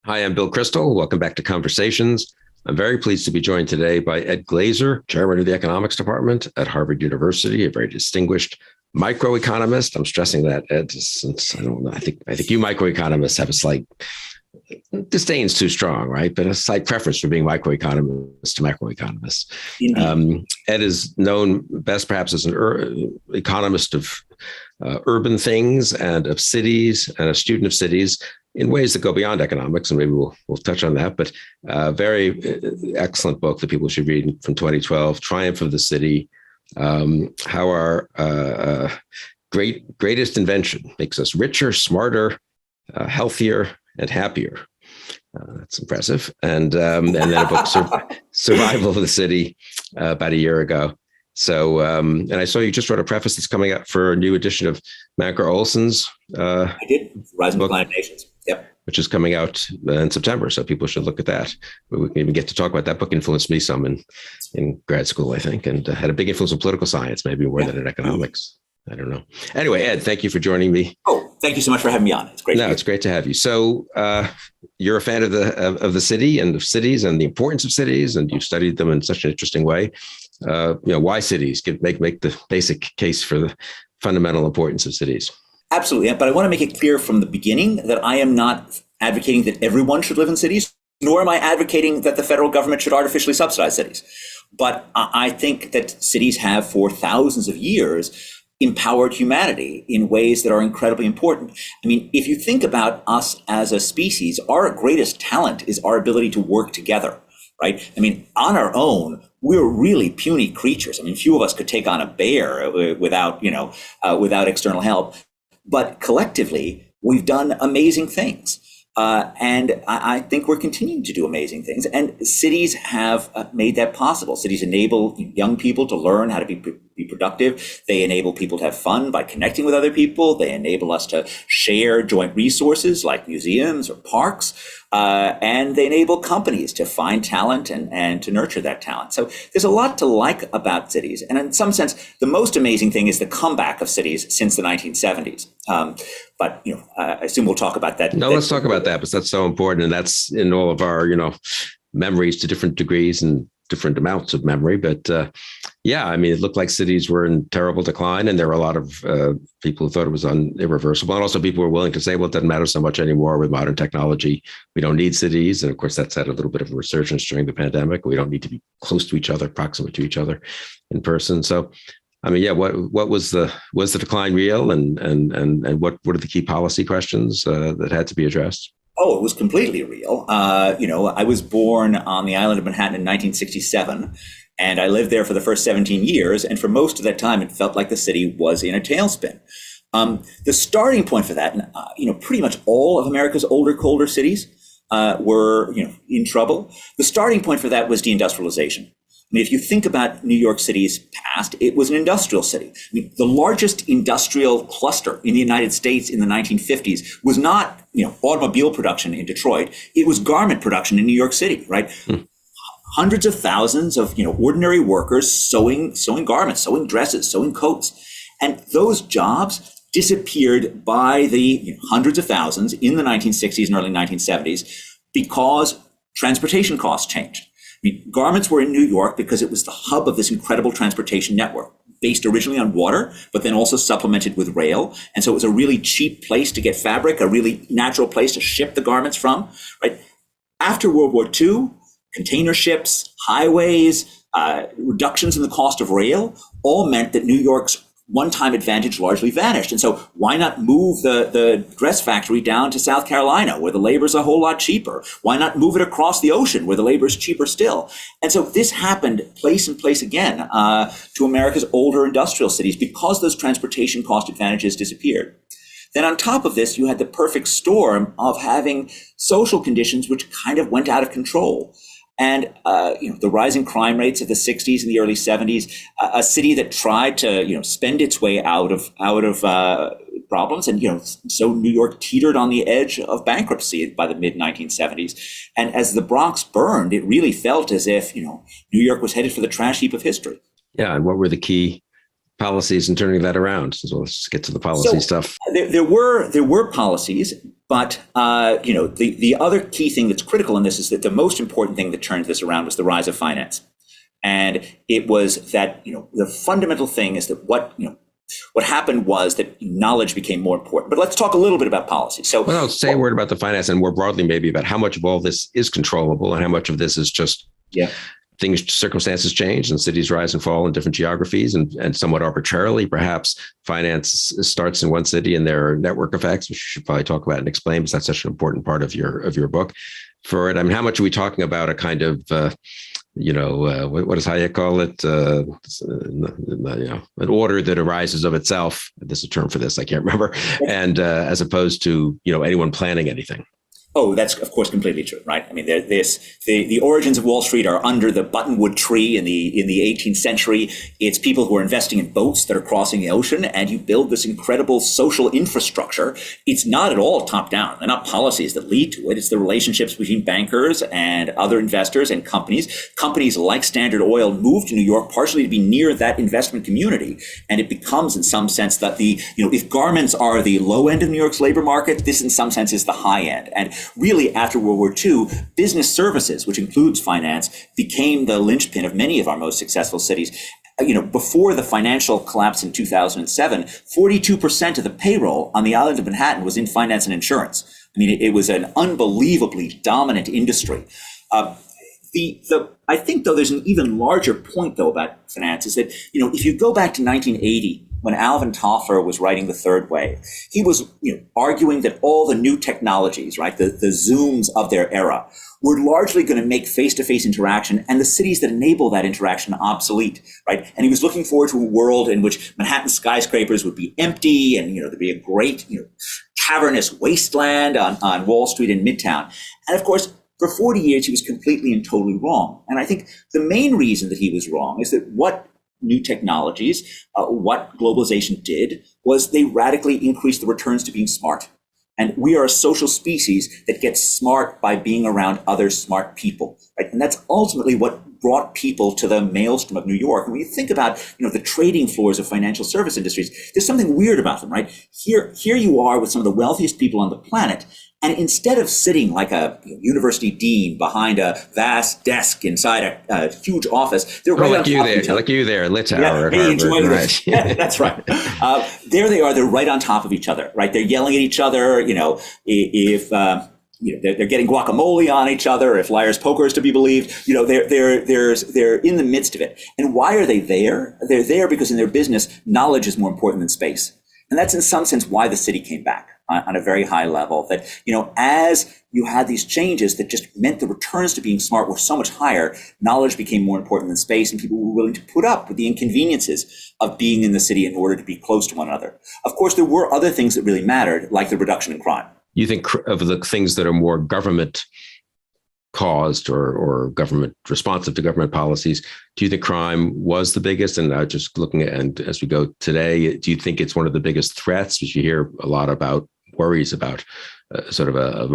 Hi, I'm Bill Crystal. Welcome back to Conversations. I'm very pleased to be joined today by Ed Glaeser, chairman of the economics department at Harvard University, a very distinguished microeconomist. I'm stressing that, Ed, since I don't know. I think you microeconomists have a slight disdain's too strong, right? But a slight preference for being microeconomists to macroeconomists. Ed is known best perhaps as an economist of urban things and of cities and a student of cities in ways that go beyond economics, and maybe we'll touch on that. But very excellent book that people should read from 2012, Triumph of the City, how our greatest invention makes us richer, smarter, healthier, and happier. That's impressive. And then a book, Survival of the City, about a year ago. So, and I saw you just wrote a preface that's coming out for a new edition of Manker Olson's. I did. Rising Climate Nations. Yep. Which is coming out in September. So people should look at that. We can even get to talk about that book. Influenced me some in grad school, I think, and had a big influence on political science, maybe more than in economics. I don't know. Anyway, Ed, thank you for joining me. Oh, thank you so much for having me on. It's great. No, it's great to have you. So you're a fan of the city and of cities and the importance of cities, and you've studied them in such an interesting way. Why cities? Make the basic case for the fundamental importance of cities. Absolutely. But I want to make it clear from the beginning that I am not advocating that everyone should live in cities, nor am I advocating that the federal government should artificially subsidize cities. But I think that cities have for thousands of years empowered humanity in ways that are incredibly important. I mean, if you think about us as a species, our greatest talent is our ability to work together, right? I mean, on our own, we're really puny creatures. I mean, few of us could take on a bear without external help. But collectively, we've done amazing things. And I think we're continuing to do amazing things. And cities have made that possible. Cities enable young people to learn how to be productive. They enable people to have fun by connecting with other people. They enable us to share joint resources like museums or parks. And they enable companies to find talent and to nurture that talent. So there's a lot to like about cities. And in some sense, the most amazing thing is the comeback of cities since the 1970s. But I assume we'll talk about that. No, let's talk about that, because that's so important. And that's in all of our, memories to different degrees and different amounts of memory. But I mean, it looked like cities were in terrible decline. And there were a lot of people who thought it was irreversible. And also people were willing to say, well, it doesn't matter so much anymore with modern technology. We don't need cities. And of course, that's had a little bit of a resurgence during the pandemic. We don't need to be close to each other, proximate to each other in person. So, I mean, what was the decline real, and what are the key policy questions that had to be addressed? Oh, it was completely real. I was born on the island of Manhattan in 1967, and I lived there for the first 17 years. And for most of that time, it felt like the city was in a tailspin. The starting point for that, pretty much all of America's older, colder cities were, in trouble. The starting point for that was deindustrialization. I mean, if you think about New York City's past, it was an industrial city. I mean, the largest industrial cluster in the United States in the 1950s was not, automobile production in Detroit. It was garment production in New York City, right? Hundreds of thousands of, ordinary workers sewing garments, sewing dresses, sewing coats. And those jobs disappeared by the hundreds of thousands in the 1960s and early 1970s because transportation costs changed. I mean, garments were in New York because it was the hub of this incredible transportation network, based originally on water, but then also supplemented with rail. And so it was a really cheap place to get fabric, a really natural place to ship the garments from, right? After World War II, container ships, highways, reductions in the cost of rail all meant that New York's one-time advantage largely vanished. And so why not move the dress factory down to South Carolina, where the labor is a whole lot cheaper? Why not move it across the ocean, where the labor is cheaper still? And so this happened place and place again to America's older industrial cities because those transportation cost advantages disappeared. Then on top of this, you had the perfect storm of having social conditions which kind of went out of control. And the rising crime rates of the 60s and the early 70s, a city that tried to spend its way out of problems, and so New York teetered on the edge of bankruptcy by the mid 1970s. And as the Bronx burned, it really felt as if New York was headed for the trash heap of history. Yeah, and what were the key policies and turning that around? So let's get to the policy stuff. There were policies, but the other key thing that's critical in this is that the most important thing that turned this around was the rise of finance. And it was that, the fundamental thing is that what happened was that knowledge became more important. But let's talk a little bit about policy. So, well, say a word about the finance and more broadly, maybe about how much of all this is controllable and how much of this is just circumstances change and cities rise and fall in different geographies and somewhat arbitrarily. Perhaps finance starts in one city and there are network effects, which you should probably talk about and explain, because that's such an important part of your book. For it, I mean, how much are we talking about a kind of what does Hayek call it? An order that arises of itself. There's a term for this, I can't remember. And as opposed to anyone planning anything. Oh, that's of course completely true, right? I mean, the origins of Wall Street are under the buttonwood tree in the 18th century. It's people who are investing in boats that are crossing the ocean, and you build this incredible social infrastructure. It's not at all top down. They're not policies that lead to it. It's the relationships between bankers and other investors and companies. Companies like Standard Oil moved to New York partially to be near that investment community, and it becomes, in some sense, that if garments are the low end of New York's labor market, this in some sense is the high end. And really, after World War II, business services, which includes finance, became the linchpin of many of our most successful cities. Before the financial collapse in 2007, 42% of the payroll on the island of Manhattan was in finance and insurance. I mean, it was an unbelievably dominant industry. I think, though, there's an even larger point, though, about finance is that, if you go back to 1980, when Alvin Toffler was writing The Third Way, he was arguing that all the new technologies, right, the Zooms of their era, were largely going to make face-to-face interaction and the cities that enable that interaction obsolete, right? And he was looking forward to a world in which Manhattan skyscrapers would be empty and, there'd be a great, cavernous wasteland on Wall Street in Midtown. And of course, for 40 years, he was completely and totally wrong. And I think the main reason that he was wrong is that what new technologies, what globalization did was they radically increased the returns to being smart. And we are a social species that gets smart by being around other smart people, right? And that's ultimately what brought people to the maelstrom of New York. And when you think about, the trading floors of financial service industries, there's something weird about them, right? Here you are with some of the wealthiest people on the planet. And instead of sitting like a university dean behind a vast desk inside a huge office, they're right on top of each other. Like you there, Litauer at Harvard. Right. Yeah, that's right. There they are. They're right on top of each other, right? They're yelling at each other. If they're getting guacamole on each other. If Liar's Poker is to be believed, they're in the midst of it. And why are they there? They're there because in their business, knowledge is more important than space. And that's in some sense why the city came back on a very high level, that, as you had these changes that just meant the returns to being smart were so much higher, knowledge became more important than space, and people were willing to put up with the inconveniences of being in the city in order to be close to one another. Of course, there were other things that really mattered, like the reduction in crime. You think of the things that are more government caused or government responsive to government policies, do you think crime was the biggest? And just looking at, and as we go today, do you think it's one of the biggest threats? Because you hear a lot about worries about sort of a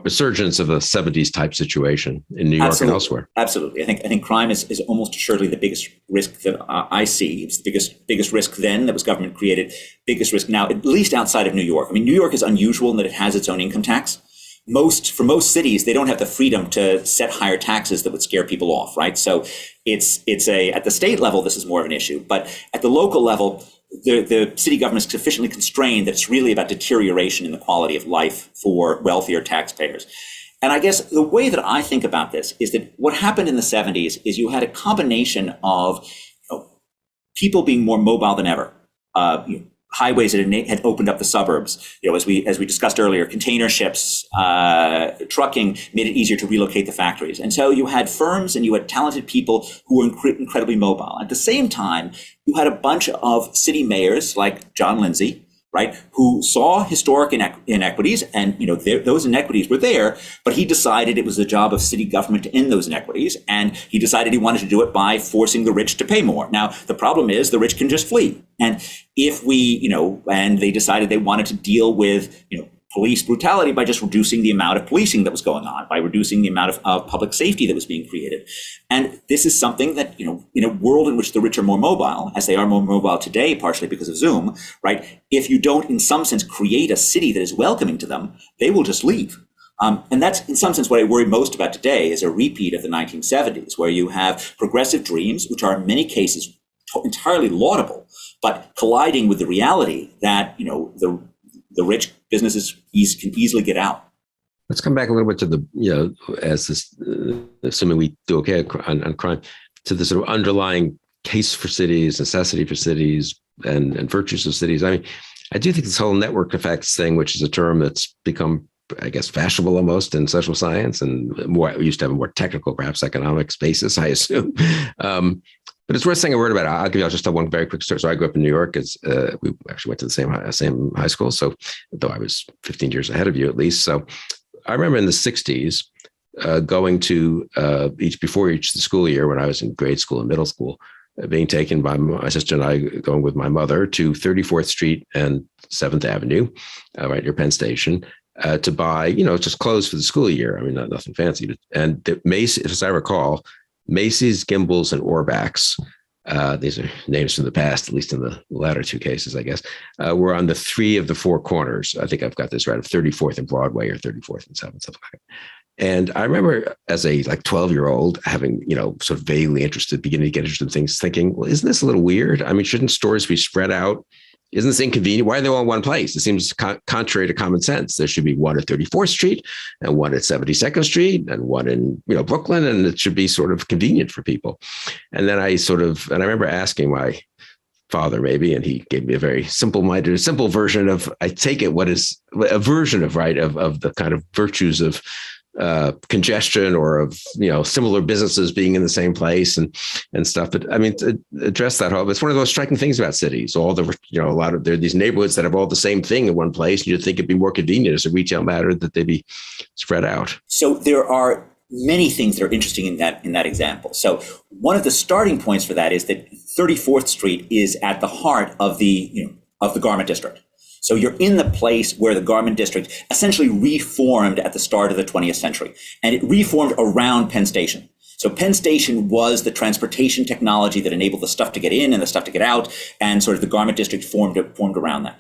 resurgence of a 70s type situation in New York and elsewhere. Absolutely. I think crime is almost assuredly the biggest risk that I see. It's the biggest risk then that was government created, biggest risk now, at least outside of New York. I mean, New York is unusual in that it has its own income tax. For most cities, they don't have the freedom to set higher taxes that would scare people off, right? So at the state level, this is more of an issue, but at the local level, the city government is sufficiently constrained that it's really about deterioration in the quality of life for wealthier taxpayers. And I guess the way that I think about this is that what happened in the 70s is you had a combination of people being more mobile than ever. Highways that had opened up the suburbs. As we discussed earlier, container ships, trucking made it easier to relocate the factories. And so you had firms and you had talented people who were incredibly mobile. At the same time, you had a bunch of city mayors like John Lindsay, right, who saw historic inequities, and those inequities were there, but he decided it was the job of city government to end those inequities, and he decided he wanted to do it by forcing the rich to pay more. Now, the problem is the rich can just flee, and if and they decided they wanted to deal with police brutality by just reducing the amount of policing that was going on, by reducing the amount of public safety that was being created. And this is something that, in a world in which the rich are more mobile, as they are more mobile today, partially because of Zoom, right? If you don't, in some sense, create a city that is welcoming to them, they will just leave. And that's, in some sense, what I worry most about today is a repeat of the 1970s, where you have progressive dreams, which are in many cases entirely laudable, but colliding with the reality that, the rich businesses can easily get out. Let's come back a little bit to the, as this, assuming we do okay on crime, to the sort of underlying case for cities, necessity for cities, and virtues of cities. I mean, I do think this whole network effects thing, which is a term that's become, I guess, fashionable almost in social science, and we used to have a more technical, perhaps economics basis, I assume. But it's worth saying a word about it. I'll just tell one very quick story. So I grew up in New York. We actually went to the same high school. So though I was 15 years ahead of you at least. So I remember in the 60s going to before each school year when I was in grade school and middle school, being taken by my sister and I, going with my mother to 34th Street and 7th Avenue, right near Penn Station, to buy, just clothes for the school year. I mean, nothing fancy. And Macy's, as I recall, Macy's, Gimbels, and Orbach's, these are names from the past, at least in the latter two cases, I guess, were on the 3 of the 4 corners. I think I've got this right, of 34th and Broadway or 34th and 7th, something like that. And I remember as a 12-year-old having, sort of vaguely interested, beginning to get interested in things, thinking, well, isn't this a little weird? I mean, shouldn't stores be spread out? Isn't this inconvenient? Why are they all in one place? It seems contrary to common sense. There should be one at 34th Street and one at 72nd Street and one in Brooklyn, and it should be sort of convenient for people. And then I remember asking my father maybe, and he gave me a very simple version of, I take it, what is a version of the kind of virtues of congestion or of similar businesses being in the same place and stuff. But I mean, to address that whole, it's one of those striking things about cities. All the a lot of there are these neighborhoods that have all the same thing in one place, and you'd think it'd be more convenient as a retail matter that they be spread out. So there are many things that are interesting in that example. So one of the starting points for that is that 34th Street is at the heart of the garment district. So you're in the place where the garment district essentially reformed at the start of the 20th century, and it reformed around Penn Station. So Penn Station was the transportation technology that enabled the stuff to get in and the stuff to get out, and sort of the garment district formed around that.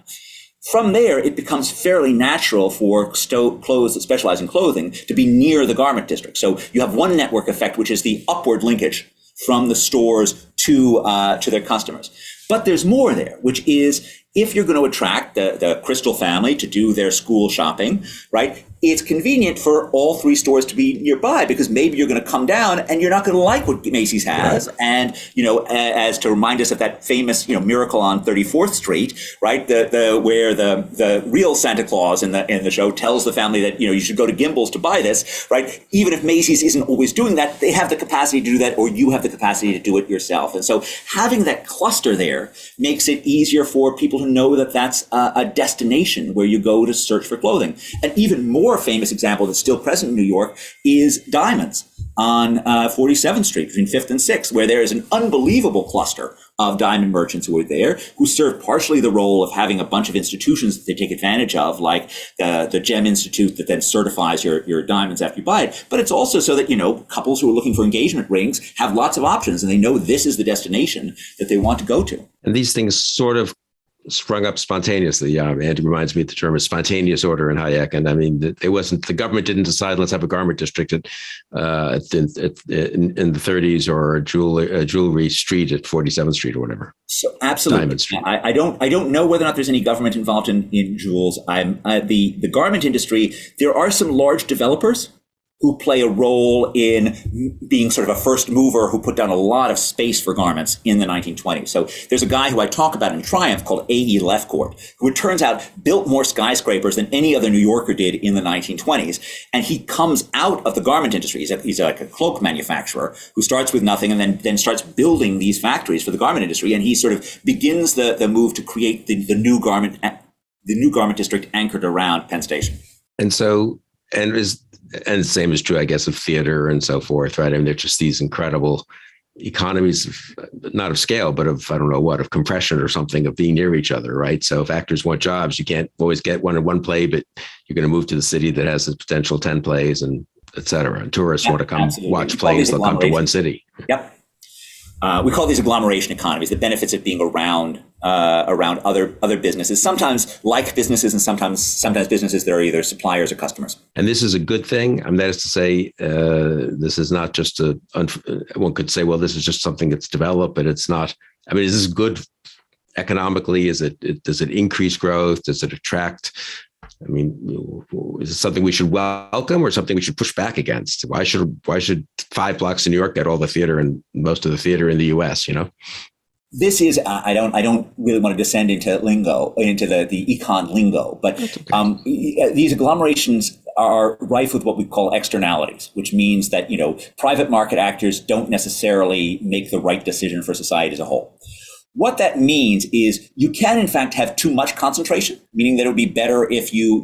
From there, it becomes fairly natural for clothes that specialize in clothing to be near the garment district. So you have one network effect, which is the upward linkage from the stores to their customers. But there's more there, which is if you're going to attract the Crystal family to do their school shopping, right? It's convenient for all 3 stores to be nearby because maybe you're going to come down and you're not going to like what Macy's has. Right. And, as to remind us of that famous, miracle on 34th Street, right? Where the real Santa Claus in the show tells the family that, you should go to Gimbels to buy this, right? Even if Macy's isn't always doing that, they have the capacity to do that, or you have the capacity to do it yourself. And so having that cluster there makes it easier for people to know that that's a destination where you go to search for clothing. An even more famous example that's still present in New York is Diamonds on 47th Street between 5th and 6th, where there is an unbelievable cluster of diamond merchants who are there, who serve partially the role of having a bunch of institutions that they take advantage of, like the Gem Institute that then certifies your diamonds after you buy it. But it's also so that, couples who are looking for engagement rings have lots of options, and they know this is the destination that they want to go to. And these things sort of sprung up spontaneously. Andy reminds me of the term is spontaneous order in Hayek. And I mean, the government didn't decide, let's have a garment district in the 30s or a jewelry street at 47th Street or whatever. So absolutely. I don't know whether or not there's any government involved in jewels. The garment industry, there are some large developers who play a role in being sort of a first mover who put down a lot of space for garments in the 1920s. So there's a guy who I talk about in Triumph called A.E. Lefcourt, who it turns out built more skyscrapers than any other New Yorker did in the 1920s. And he comes out of the garment industry. He's like a cloak manufacturer who starts with nothing and then starts building these factories for the garment industry. And he sort of begins the move to create the new garment district anchored around Penn Station. And the same is true, I guess, of theater and so forth, right? I mean, they're just these incredible economies, not of scale, but of, I don't know what, of compression or something, of being near each other, right? So if actors want jobs, you can't always get one in one play, but you're going to move to the city that has the potential 10 plays, and et cetera. And tourists want to come watch plays, they'll come to one city. Yep. We call these agglomeration economies, the benefits of being around other businesses, sometimes like businesses, and sometimes businesses that are either suppliers or customers. And this is a good thing. I mean, that is to say, this is not just one could say, well, this is just something that's developed, but it's not. I mean, is this good economically? Does it increase growth? Does it attract? I mean, is it something we should welcome or something we should push back against? Why should 5 blocks in New York get all the theater and most of the theater in the U.S., This is, I don't really want to descend into lingo, into the econ lingo, but these agglomerations are rife with what we call externalities, which means that, private market actors don't necessarily make the right decision for society as a whole. What that means is you can, in fact, have too much concentration, meaning that it would be better if you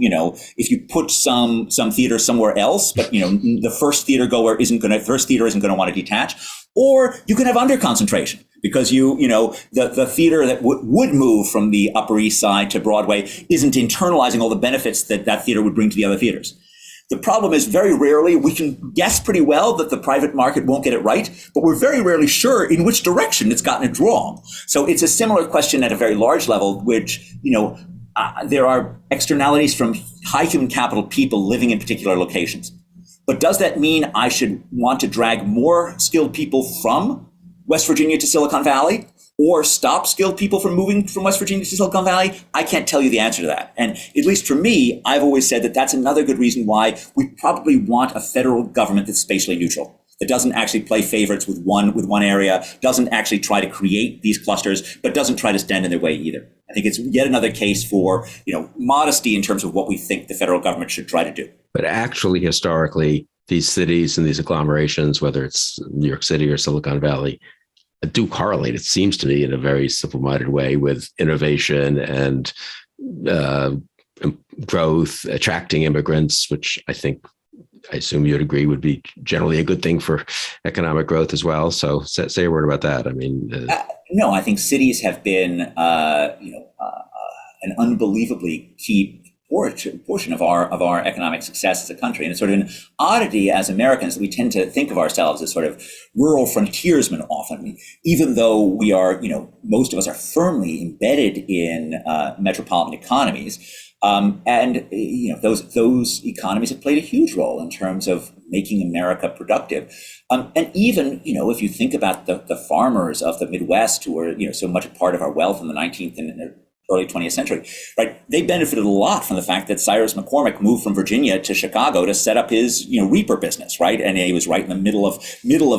put some theater somewhere else, but, the first theater isn't going to want to detach. Or you can have under concentration because the theater that would move from the Upper East Side to Broadway isn't internalizing all the benefits that theater would bring to the other theaters. The problem is very rarely, we can guess pretty well that the private market won't get it right, but we're very rarely sure in which direction it's gotten it wrong. So it's a similar question at a very large level, which, there are externalities from high human capital people living in particular locations. But does that mean I should want to drag more skilled people from West Virginia to Silicon Valley, or stop skilled people from moving from West Virginia to Silicon Valley? I can't tell you the answer to that. And at least for me, I've always said that that's another good reason why we probably want a federal government that's spatially neutral, that doesn't actually play favorites with one area, doesn't actually try to create these clusters, but doesn't try to stand in their way either. I think it's yet another case for, modesty in terms of what we think the federal government should try to do. But actually, historically, these cities and these agglomerations, whether it's New York City or Silicon Valley, do correlate, it seems to me, in a very simple-minded way with innovation and growth, attracting immigrants, which I assume you'd agree would be generally a good thing for economic growth as well. So say a word about that. I mean, no, I think cities have been, an unbelievably key portion of our economic success as a country. And it's sort of an oddity as Americans that we tend to think of ourselves as sort of rural frontiersmen often, even though we are, most of us are firmly embedded in metropolitan economies. Those economies have played a huge role in terms of making America productive. And even, if you think about the farmers of the Midwest who were, so much a part of our wealth in the 19th and early 20th century, right? They benefited a lot from the fact that Cyrus McCormick moved from Virginia to Chicago to set up his, reaper business, right? And he was right in the middle of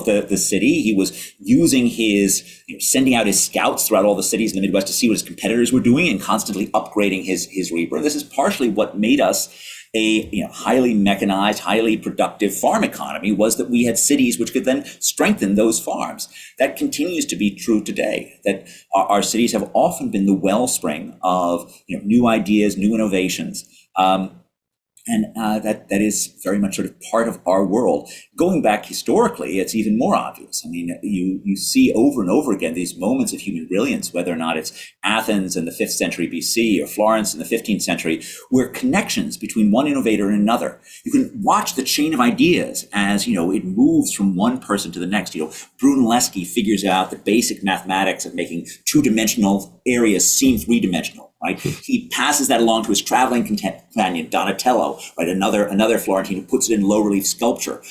the city. He was using his, sending out his scouts throughout all the cities in the Midwest to see what his competitors were doing and constantly upgrading his reaper. And this is partially what made us a highly mechanized, highly productive farm economy, was that we had cities which could then strengthen those farms. That continues to be true today, that our cities have often been the wellspring of new ideas, new innovations. And that is very much sort of part of our world. Going back historically, it's even more obvious. I mean, you see over and over again these moments of human brilliance, whether or not it's Athens in the 5th century BC or Florence in the 15th century, where connections between one innovator and another. You can watch the chain of ideas as, it moves from one person to the next. Brunelleschi figures out the basic mathematics of making two-dimensional areas seem three-dimensional. Right, he passes that along to his traveling companion Donatello, right? Another Florentine who puts it in low relief sculpture.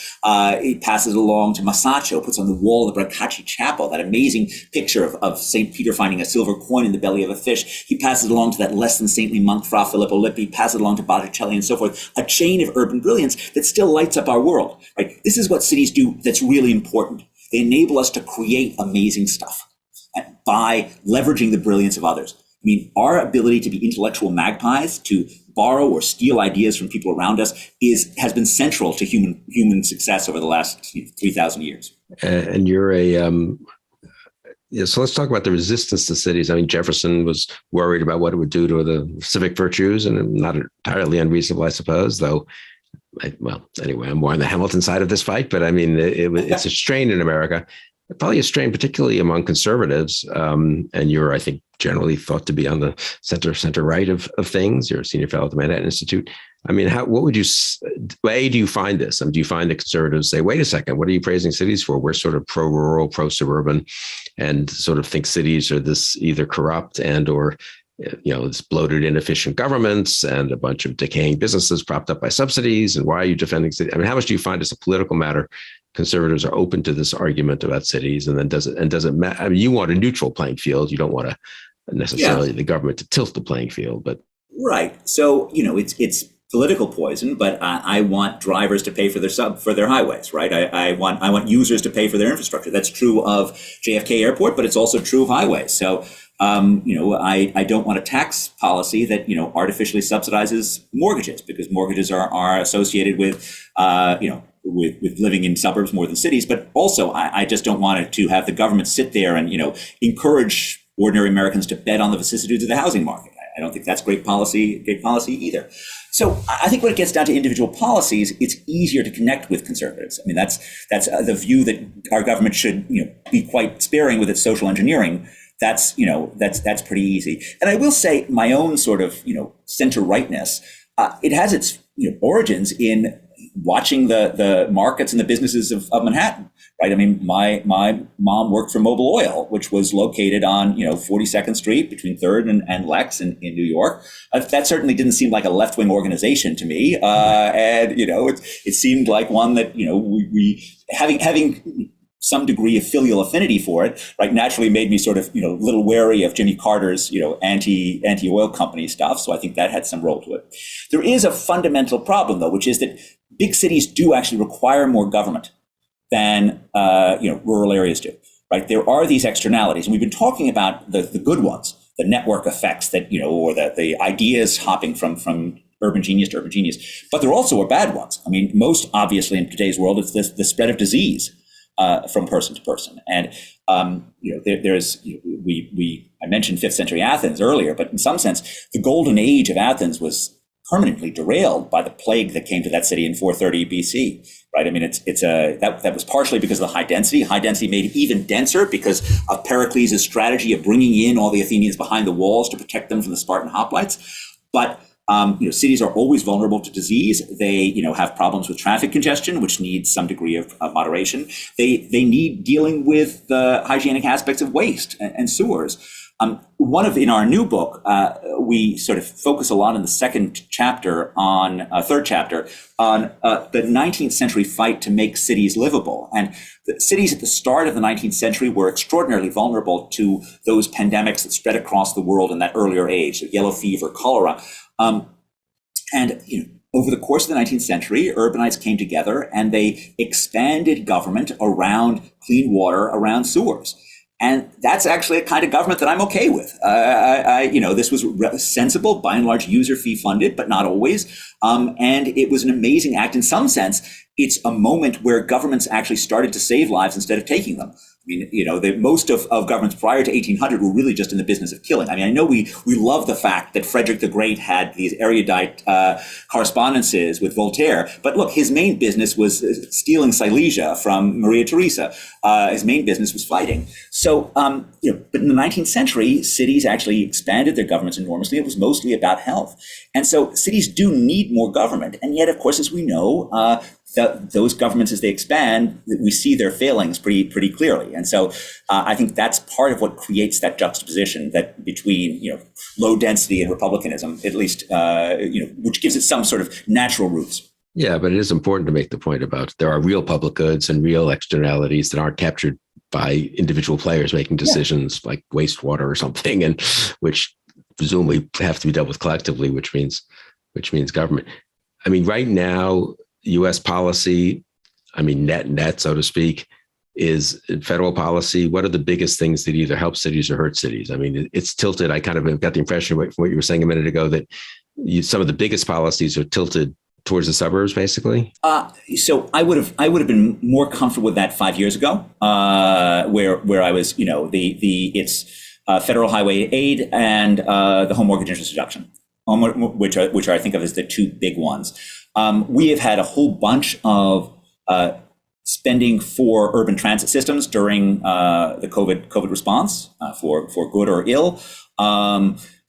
He passes it along to Masaccio, puts on the wall of the Brancacci Chapel that amazing picture of Saint Peter finding a silver coin in the belly of a fish. He passes it along to that less than saintly monk Fra Filippo Lippi. Passes it along to Botticelli and so forth. A chain of urban brilliance that still lights up our world. Right, this is what cities do. That's really important. They enable us to create amazing stuff by leveraging the brilliance of others. I mean, our ability to be intellectual magpies, to borrow or steal ideas from people around us, has been central to human success over the last 3,000 years. And you're so let's talk about the resistance to cities. I mean, Jefferson was worried about what it would do to the civic virtues, and not entirely unreasonable, I suppose, though. Anyway, I'm more on the Hamilton side of this fight, but I mean, it's a strain in America. probably a strain, particularly among conservatives. And you're, I think, generally thought to be on the center right of things. You're a senior fellow at the Manhattan Institute. I mean, what would you, do you find this? I mean, do you find the conservatives say, wait a second, what are you praising cities for? We're sort of pro-rural, pro-suburban, and sort of think cities are this either corrupt and or it's bloated, inefficient governments and a bunch of decaying businesses propped up by subsidies. And why are you defending cities? I mean, how much do you find it's a political matter? Conservatives are open to this argument about cities, and then does it matter? I mean, you want a neutral playing field. You don't want necessarily the government to tilt the playing field, but right. So it's political poison, but I want drivers to pay for their highways, right? I want users to pay for their infrastructure. That's true of JFK Airport, but it's also true of highways. So I don't want a tax policy that artificially subsidizes mortgages, because mortgages are associated with with living in suburbs more than cities. But also, I just don't want it to have the government sit there and encourage ordinary Americans to bet on the vicissitudes of the housing market. I don't think that's great policy either. So I think when it gets down to individual policies, it's easier to connect with conservatives. I mean, that's the view that our government should be quite sparing with its social engineering. That's pretty easy. And I will say my own sort of center rightness. It has its origins in watching the markets and the businesses of Manhattan, right? I mean, my mom worked for Mobil Oil, which was located on 42nd Street between 3rd and Lex in New York. That certainly didn't seem like a left-wing organization to me, and it seemed like one that we having some degree of filial affinity for it, right, naturally made me sort of, a little wary of Jimmy Carter's, anti-oil company stuff. So I think that had some role to it. There is a fundamental problem, though, which is that big cities do actually require more government than, rural areas do, right? There are these externalities, and we've been talking about the good ones, the network effects that, or the ideas hopping from urban genius to urban genius, but there also are bad ones. I mean, most obviously in today's world, it's the spread of disease. From person to person. And, I mentioned 5th century Athens earlier, but in some sense, the golden age of Athens was permanently derailed by the plague that came to that city in 430 BC, right? I mean, that was partially because of the high density. High density made it even denser because of Pericles' strategy of bringing in all the Athenians behind the walls to protect them from the Spartan hoplites. But cities are always vulnerable to disease. They, have problems with traffic congestion, which needs some degree of moderation. They need dealing with the hygienic aspects of waste and sewers. In our new book, we sort of focus a lot in the third chapter on the 19th century fight to make cities livable. And the cities at the start of the 19th century were extraordinarily vulnerable to those pandemics that spread across the world in that earlier age, so yellow fever, cholera. Over the course of the 19th century, urbanites came together and they expanded government around clean water, around sewers. And that's actually a kind of government that I'm okay with. This was sensible, by and large, user fee funded, but not always. And it was an amazing act. In some sense, it's a moment where governments actually started to save lives instead of taking them. I mean, most of governments prior to 1800 were really just in the business of killing. I mean, I know we love the fact that Frederick the Great had these erudite correspondences with Voltaire, but look, his main business was stealing Silesia from Maria Theresa. His main business was fighting. So, but in the 19th century, cities actually expanded their governments enormously. It was mostly about health. And so cities do need more government. And yet, of course, as we know, those governments, as they expand, we see their failings pretty clearly. And so I think that's part of what creates that juxtaposition that between, low density and republicanism, at least, which gives it some sort of natural roots. Yeah, but it is important to make the point about there are real public goods and real externalities that aren't captured by individual players making decisions like wastewater or something, and which presumably have to be dealt with collectively, which means government. I mean, right now, U.S. policy, net, so to speak, is federal policy. What are the biggest things that either help cities or hurt cities? I mean, it's tilted. I kind of got the impression from what you were saying a minute ago that some of the biggest policies are tilted towards the suburbs, basically. So I would have been more comfortable with that 5 years ago, where I was, it's federal highway aid and the home mortgage interest deduction, which I think of as the two big ones. We have had a whole bunch of spending for urban transit systems during the COVID response, for good or ill.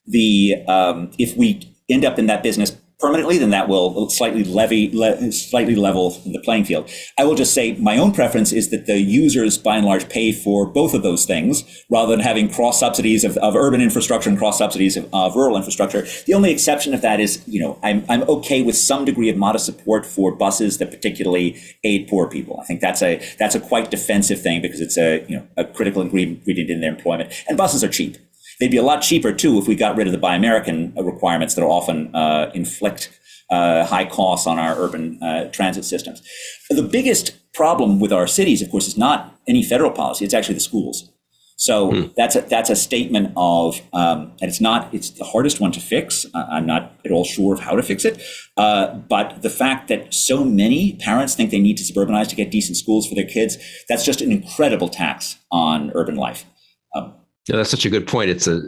If we end up in that business permanently, then that will slightly level the playing field. I will just say my own preference is that the users, by and large, pay for both of those things rather than having cross subsidies of urban infrastructure and cross subsidies of rural infrastructure. The only exception of that is, I'm okay with some degree of modest support for buses that particularly aid poor people. I think that's a quite defensive thing because it's a critical ingredient in their employment. And buses are cheap. They'd be a lot cheaper, too, if we got rid of the Buy American requirements that often inflict high costs on our urban transit systems. The biggest problem with our cities, of course, is not any federal policy. It's actually the schools. So that's a statement of, and it's the hardest one to fix. I'm not at all sure of how to fix it. But the fact that so many parents think they need to suburbanize to get decent schools for their kids, that's just an incredible tax on urban life. Yeah, that's such a good point. It's a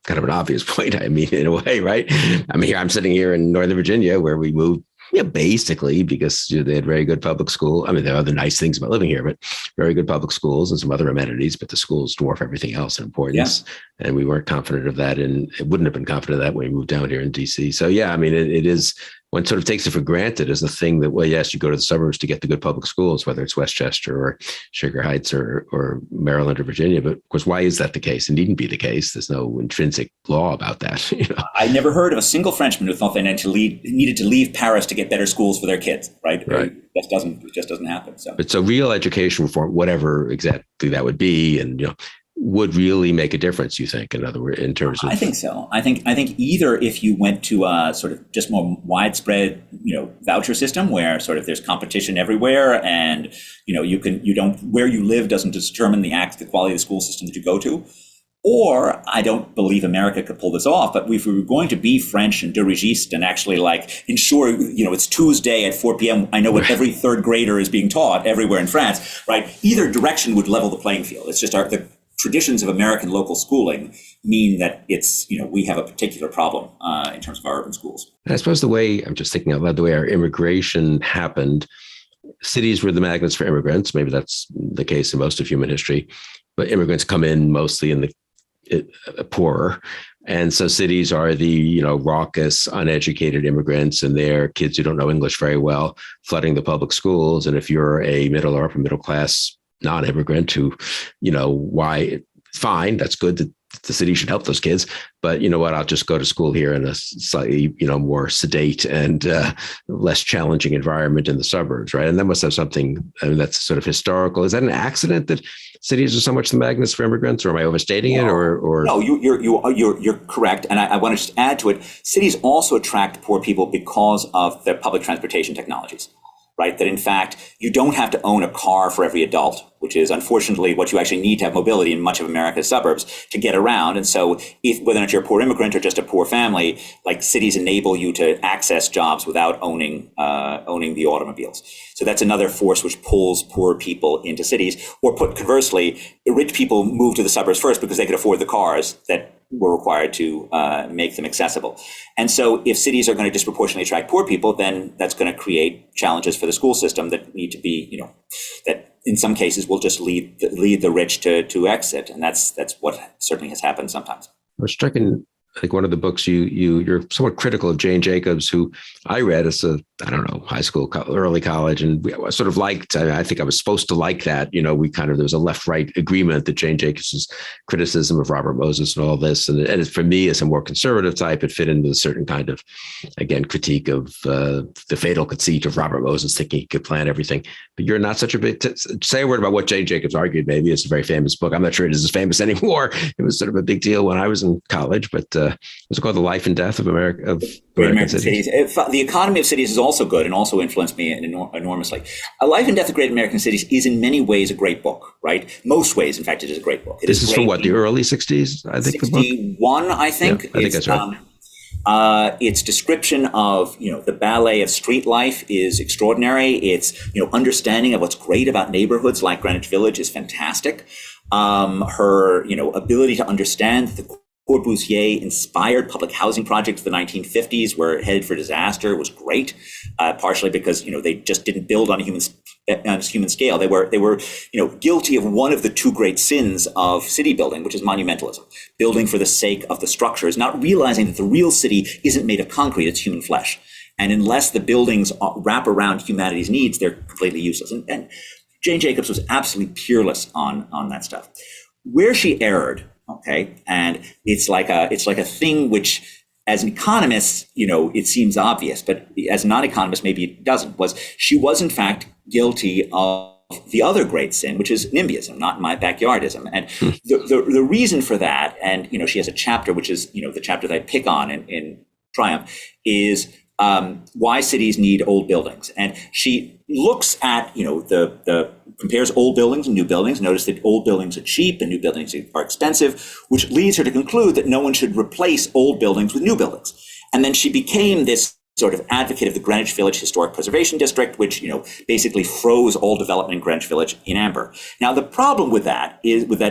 kind of an obvious point. I mean, in a way, right? I'm sitting here in Northern Virginia where we moved basically because they had very good public school. I mean, there are other nice things about living here, but very good public schools and some other amenities, but the schools dwarf everything else in importance. Yeah. And we weren't confident of that. And it wouldn't have been confident of that when we moved down here in DC. So, yeah, I mean, it is, one sort of takes it for granted as a thing that, well, yes, you go to the suburbs to get the good public schools, whether it's Westchester or Sugar Heights or Maryland or Virginia. But of course, why is that the case? It needn't be the case. There's no intrinsic law about that. I never heard of a single Frenchman who thought they needed to leave Paris to get better schools for their kids, right? Right. It just doesn't happen. So it's a real education reform, whatever exactly that would be. And, would really make a difference, you think, in other words, in terms of? I think so. I think either if you went to a sort of just more widespread, voucher system where sort of there's competition everywhere and, where you live doesn't determine the quality of the school system that you go to. Or I don't believe America could pull this off, but if we were going to be French and dirigiste and actually ensure, it's Tuesday at 4 p.m. I know what every third grader is being taught everywhere in France, right? Either direction would level the playing field. It's just the traditions of American local schooling mean that it's, we have a particular problem in terms of our urban schools. And I suppose the way, I'm just thinking out loud, the way our immigration happened, cities were the magnets for immigrants. Maybe that's the case in most of human history, but immigrants come in mostly in the poorer. And so cities are the, raucous, uneducated immigrants and their kids who don't know English very well, flooding the public schools. And if you're a middle or upper middle class non-immigrant who, why, fine, that's good that the city should help those kids. But you know what, I'll just go to school here in a slightly, more sedate and less challenging environment in the suburbs, right? And that must have something, that's sort of historical. Is that an accident that cities are so much the magnets for immigrants, or am I overstating it? Or no, you're correct. And I want to just add to it, cities also attract poor people because of their public transportation technologies. Right? That in fact, you don't have to own a car for every adult, which is unfortunately what you actually need to have mobility in much of America's suburbs to get around. And so whether or not you're a poor immigrant or just a poor family, cities enable you to access jobs without owning the automobiles. So that's another force which pulls poor people into cities. Or put conversely, rich people move to the suburbs first because they could afford the cars that were required to make them accessible. And so if cities are going to disproportionately attract poor people, then that's going to create challenges for the school system that need to be, that in some cases will just lead the rich to exit. And that's what certainly has happened sometimes. I was struck in, I think, one of the books you're somewhat critical of Jane Jacobs, who I read as high school, early college, and we sort of liked. I think I was supposed to like that. There was a left-right agreement that Jane Jacobs's criticism of Robert Moses and all this, and for me, as a more conservative type, it fit into a certain kind of, again, critique of the fatal conceit of Robert Moses thinking he could plan everything. But you're not such a big. Say a word about what Jane Jacobs argued. Maybe it's a very famous book. I'm not sure it is as famous anymore. It was sort of a big deal when I was in college, but. Was it called The Life and Death of America? Great American Cities. The Economy of Cities is also good and also influenced me enormously. A Life and Death of Great American Cities is in many ways a great book, right? Most ways, in fact, it is a great book. This is from what, the early 60s, I think? 61, I think. Yeah, I think that's right. Its description of, the ballet of street life is extraordinary. Its, understanding of what's great about neighborhoods like Greenwich Village is fantastic. Her, ability to understand the Corbusier inspired public housing projects of the 1950s were headed for disaster. It was great, partially because they just didn't build on a human scale. They were guilty of one of the two great sins of city building, which is monumentalism, building for the sake of the structures, not realizing that the real city isn't made of concrete; it's human flesh. And unless the buildings wrap around humanity's needs, they're completely useless. And Jane Jacobs was absolutely peerless on that stuff. Where she erred, okay, and it's like a thing which, as an economist, it seems obvious, but as a non-economist, maybe it doesn't. Was she was in fact guilty of the other great sin, which is NIMBYism, not in my backyardism. And the reason for that, and she has a chapter which is the chapter that I pick on in Triumph, is why cities need old buildings. And she looks at the compares old buildings and new buildings. Notice that old buildings are cheap and new buildings are expensive, which leads her to conclude that no one should replace old buildings with new buildings. And then she became this sort of advocate of the Greenwich Village Historic Preservation District, which basically froze all development in Greenwich Village in amber. Now, the problem with that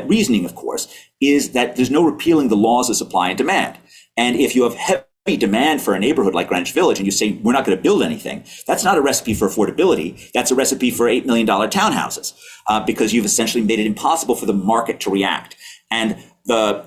reasoning, of course, is that there's no repealing the laws of supply and demand. And if you have heavy demand for a neighborhood like Greenwich Village and you say we're not going to build anything, that's not a recipe for affordability. That's a recipe for $8 million townhouses, because you've essentially made it impossible for the market to react. And the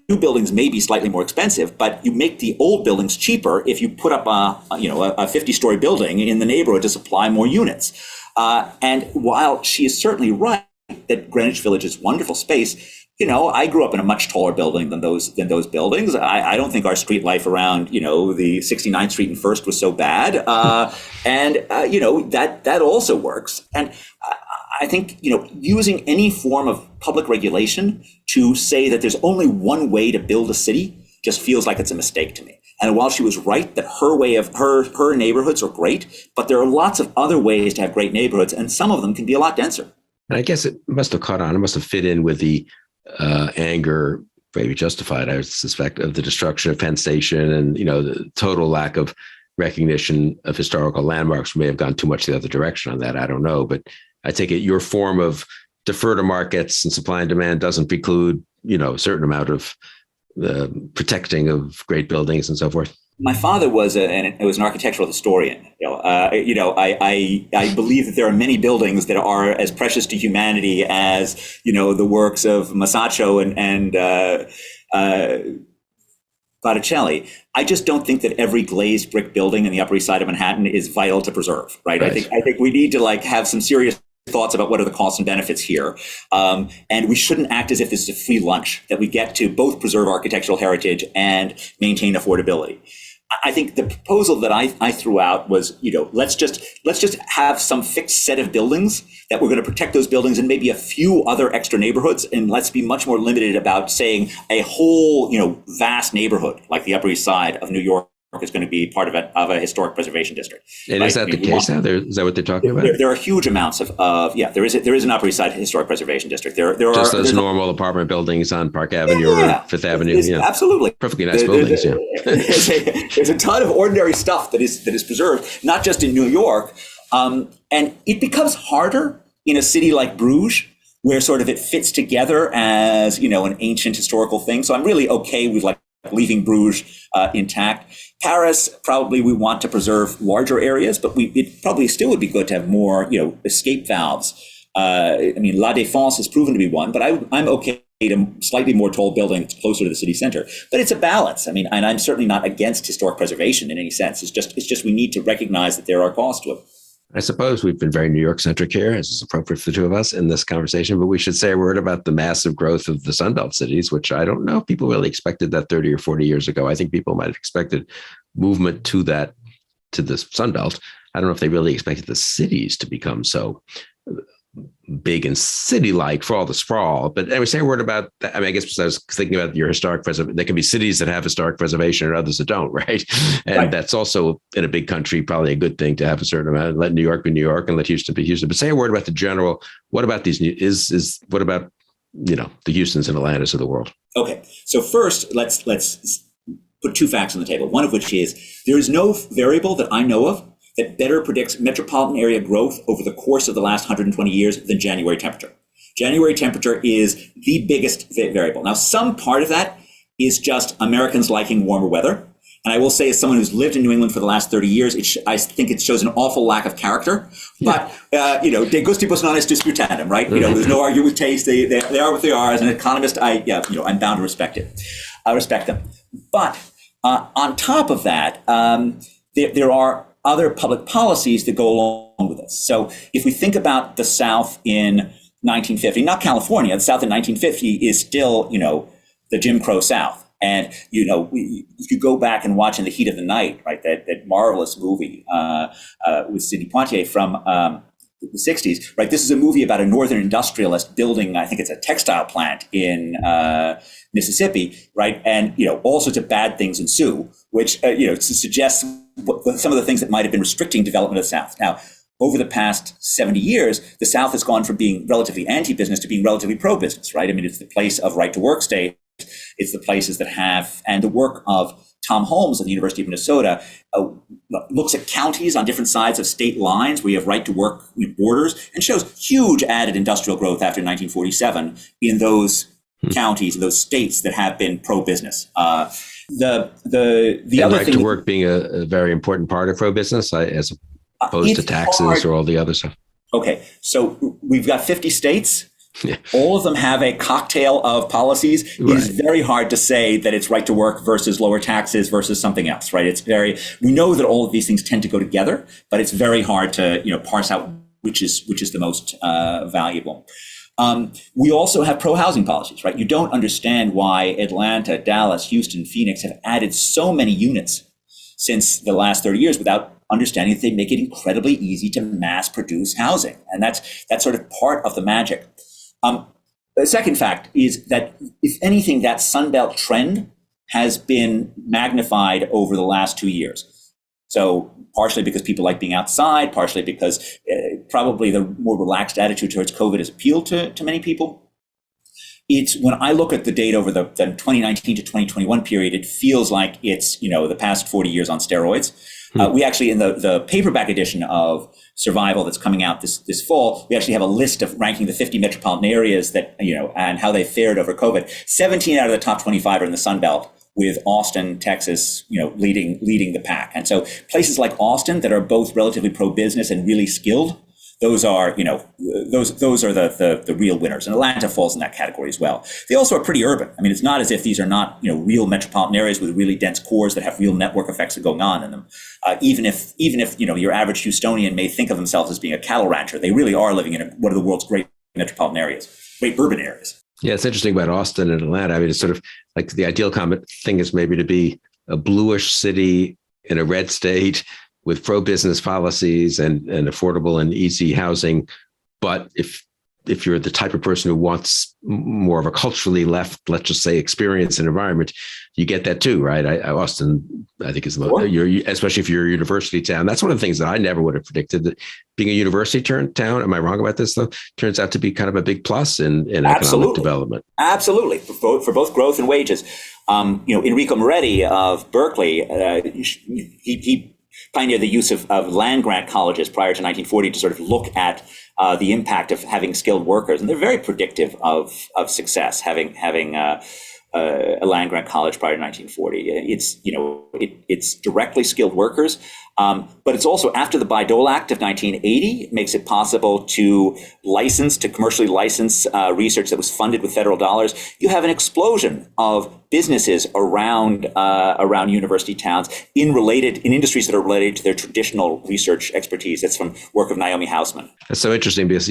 new buildings may be slightly more expensive, but you make the old buildings cheaper if you put up a 50-story building in the neighborhood to supply more units. And while she is certainly right that Greenwich Village is wonderful space, I grew up in a much taller building than those buildings. I don't think our street life around, the 69th Street and First was so bad. That also works. And I think, using any form of public regulation to say that there's only one way to build a city just feels like it's a mistake to me. And while she was right that her way of her neighborhoods are great, but there are lots of other ways to have great neighborhoods, and some of them can be a lot denser. And I guess it must have caught on. It must have fit in with the anger, maybe justified, I suspect, of the destruction of Penn Station and, the total lack of recognition of historical landmarks. We may have gone too much the other direction on that. I don't know. But I take it your form of defer to markets and supply and demand doesn't preclude, a certain amount of protecting of great buildings and so forth. My father was an architectural historian. I believe that there are many buildings that are as precious to humanity as the works of Masaccio and Botticelli. I just don't think that every glazed brick building in the Upper East Side of Manhattan is vital to preserve. Right? I think we need to have some serious thoughts about what are the costs and benefits here. And we shouldn't act as if this is a free lunch that we get to both preserve architectural heritage and maintain affordability. I think the proposal that I threw out was, let's just have some fixed set of buildings that we're going to protect those buildings and maybe a few other extra neighborhoods. And let's be much more limited about saying a whole, vast neighborhood like the Upper East Side of New York is going to be part of a historic preservation district. And right? Is that the case now? Is that what they're talking about? There are huge amounts of there is an Upper East Side historic preservation district. There just those normal apartment buildings on Park Avenue or Fifth Avenue. Absolutely. Perfectly nice buildings. There's a ton of ordinary stuff that is preserved, not just in New York. And it becomes harder in a city like Bruges, where sort of it fits together as, an ancient historical thing. So I'm really okay with leaving Bruges intact. Paris, probably we want to preserve larger areas, but it probably still would be good to have more, escape valves. La Défense has proven to be one, but I'm okay to slightly more tall buildings closer to the city center. But it's a balance. And I'm certainly not against historic preservation in any sense. It's just we need to recognize that there are costs to it. I suppose we've been very New York centric here, as is appropriate for the two of us in this conversation, but we should say a word about the massive growth of the Sunbelt cities, which I don't know if people really expected that 30 or 40 years ago. I think people might have expected movement to the Sunbelt. I don't know if they really expected the cities to become so big and city-like for all the sprawl. But anyway, say a word about that. I guess I was thinking about your historic preservation. There can be cities that have historic preservation and others that don't, right? And That's also, in a big country, probably a good thing to have a certain amount. Let New York be New York and let Houston be Houston. But say a word about the general. What about these what about, the Houstons and Atlantas of the world? Okay. So first, let's put two facts on the table. One of which is there is no variable that I know of that better predicts metropolitan area growth over the course of the last 120 years than January temperature. January temperature is the biggest variable. Now, some part of that is just Americans liking warmer weather. And I will say, as someone who's lived in New England for the last 30 years, I think it shows an awful lack of character. But, de gustibus non est disputandum, right? There's no argument with taste. They are what they are. As an economist, I'm bound to respect it. I respect them. But on top of that, there are other public policies that go along with this. So if we think about the South in 1950, not California, the South in 1950 is still, the Jim Crow South. And, if you go back and watch In the Heat of the Night, right, that marvelous movie with Sidney Poitier from the 60s, right? This is a movie about a northern industrialist building, I think it's a textile plant in Mississippi, right? And, all sorts of bad things ensue, which, suggests some of the things that might have been restricting development of the South. Now, over the past 70 years, the South has gone from being relatively anti-business to being relatively pro-business, right? I mean, it's the place of right-to-work state. It's the places that have, and the work of Tom Holmes at the University of Minnesota looks at counties on different sides of state lines where you have right to work borders, and shows huge added industrial growth after 1947 in those counties, in those states that have been pro-business. The other right thing to work being a very important part of pro-business as opposed to taxes or all the other stuff. Okay, so we've got 50 states. Yeah. All of them have a cocktail of policies. Right. It is very hard to say that it's right to work versus lower taxes versus something else, right? We know that all of these things tend to go together, but it's very hard to, parse out which is the most valuable. We also have pro-housing policies, right? You don't understand why Atlanta, Dallas, Houston, Phoenix have added so many units since the last 30 years without understanding that they make it incredibly easy to mass produce housing. And that's sort of part of the magic. The second fact is that, if anything, that Sunbelt trend has been magnified over the last 2 years. So partially because people like being outside, partially because probably the more relaxed attitude towards COVID has appealed to many people. It's when I look at the data over the 2019 to 2021 period, it feels like it's, the past 40 years on steroids. We actually, in the paperback edition of Survival that's coming out this fall, we actually have a list of ranking the 50 metropolitan areas that, and how they fared over COVID. 17 out of the top 25 are in the Sun Belt, with Austin, Texas, leading the pack. And so places like Austin that are both relatively pro-business and really skilled, those are, those are the real winners. And Atlanta falls in that category as well. They also are pretty urban. I mean, it's not as if these are not, real metropolitan areas with really dense cores that have real network effects that are going on in them. Even if your average Houstonian may think of themselves as being a cattle rancher, they really are living in one of the world's great metropolitan areas, great urban areas. Yeah, it's interesting about Austin and Atlanta. I mean, it's sort of like the ideal thing is maybe to be a bluish city in a red state with pro-business policies and affordable and easy housing. But if you're the type of person who wants more of a culturally left, let's just say, experience and environment, you get that too, right? Austin, I think, is especially if you're a university town. That's one of the things that I never would have predicted, that being a university town. Am I wrong about this though? Turns out to be kind of a big plus in economic development. Absolutely, for both growth and wages. Enrico Moretti of Berkeley, he pioneered the use of land grant colleges prior to 1940 to sort of look at the impact of having skilled workers, and they're very predictive of success. Having a land grant college prior to 1940, it's directly skilled workers, but it's also after the Bayh-Dole Act of 1980 makes it possible to commercially license research that was funded with federal dollars. You have an explosion of businesses around university towns in industries that are related to their traditional research expertise. That's from work of Naomi Hausman. That's so interesting because,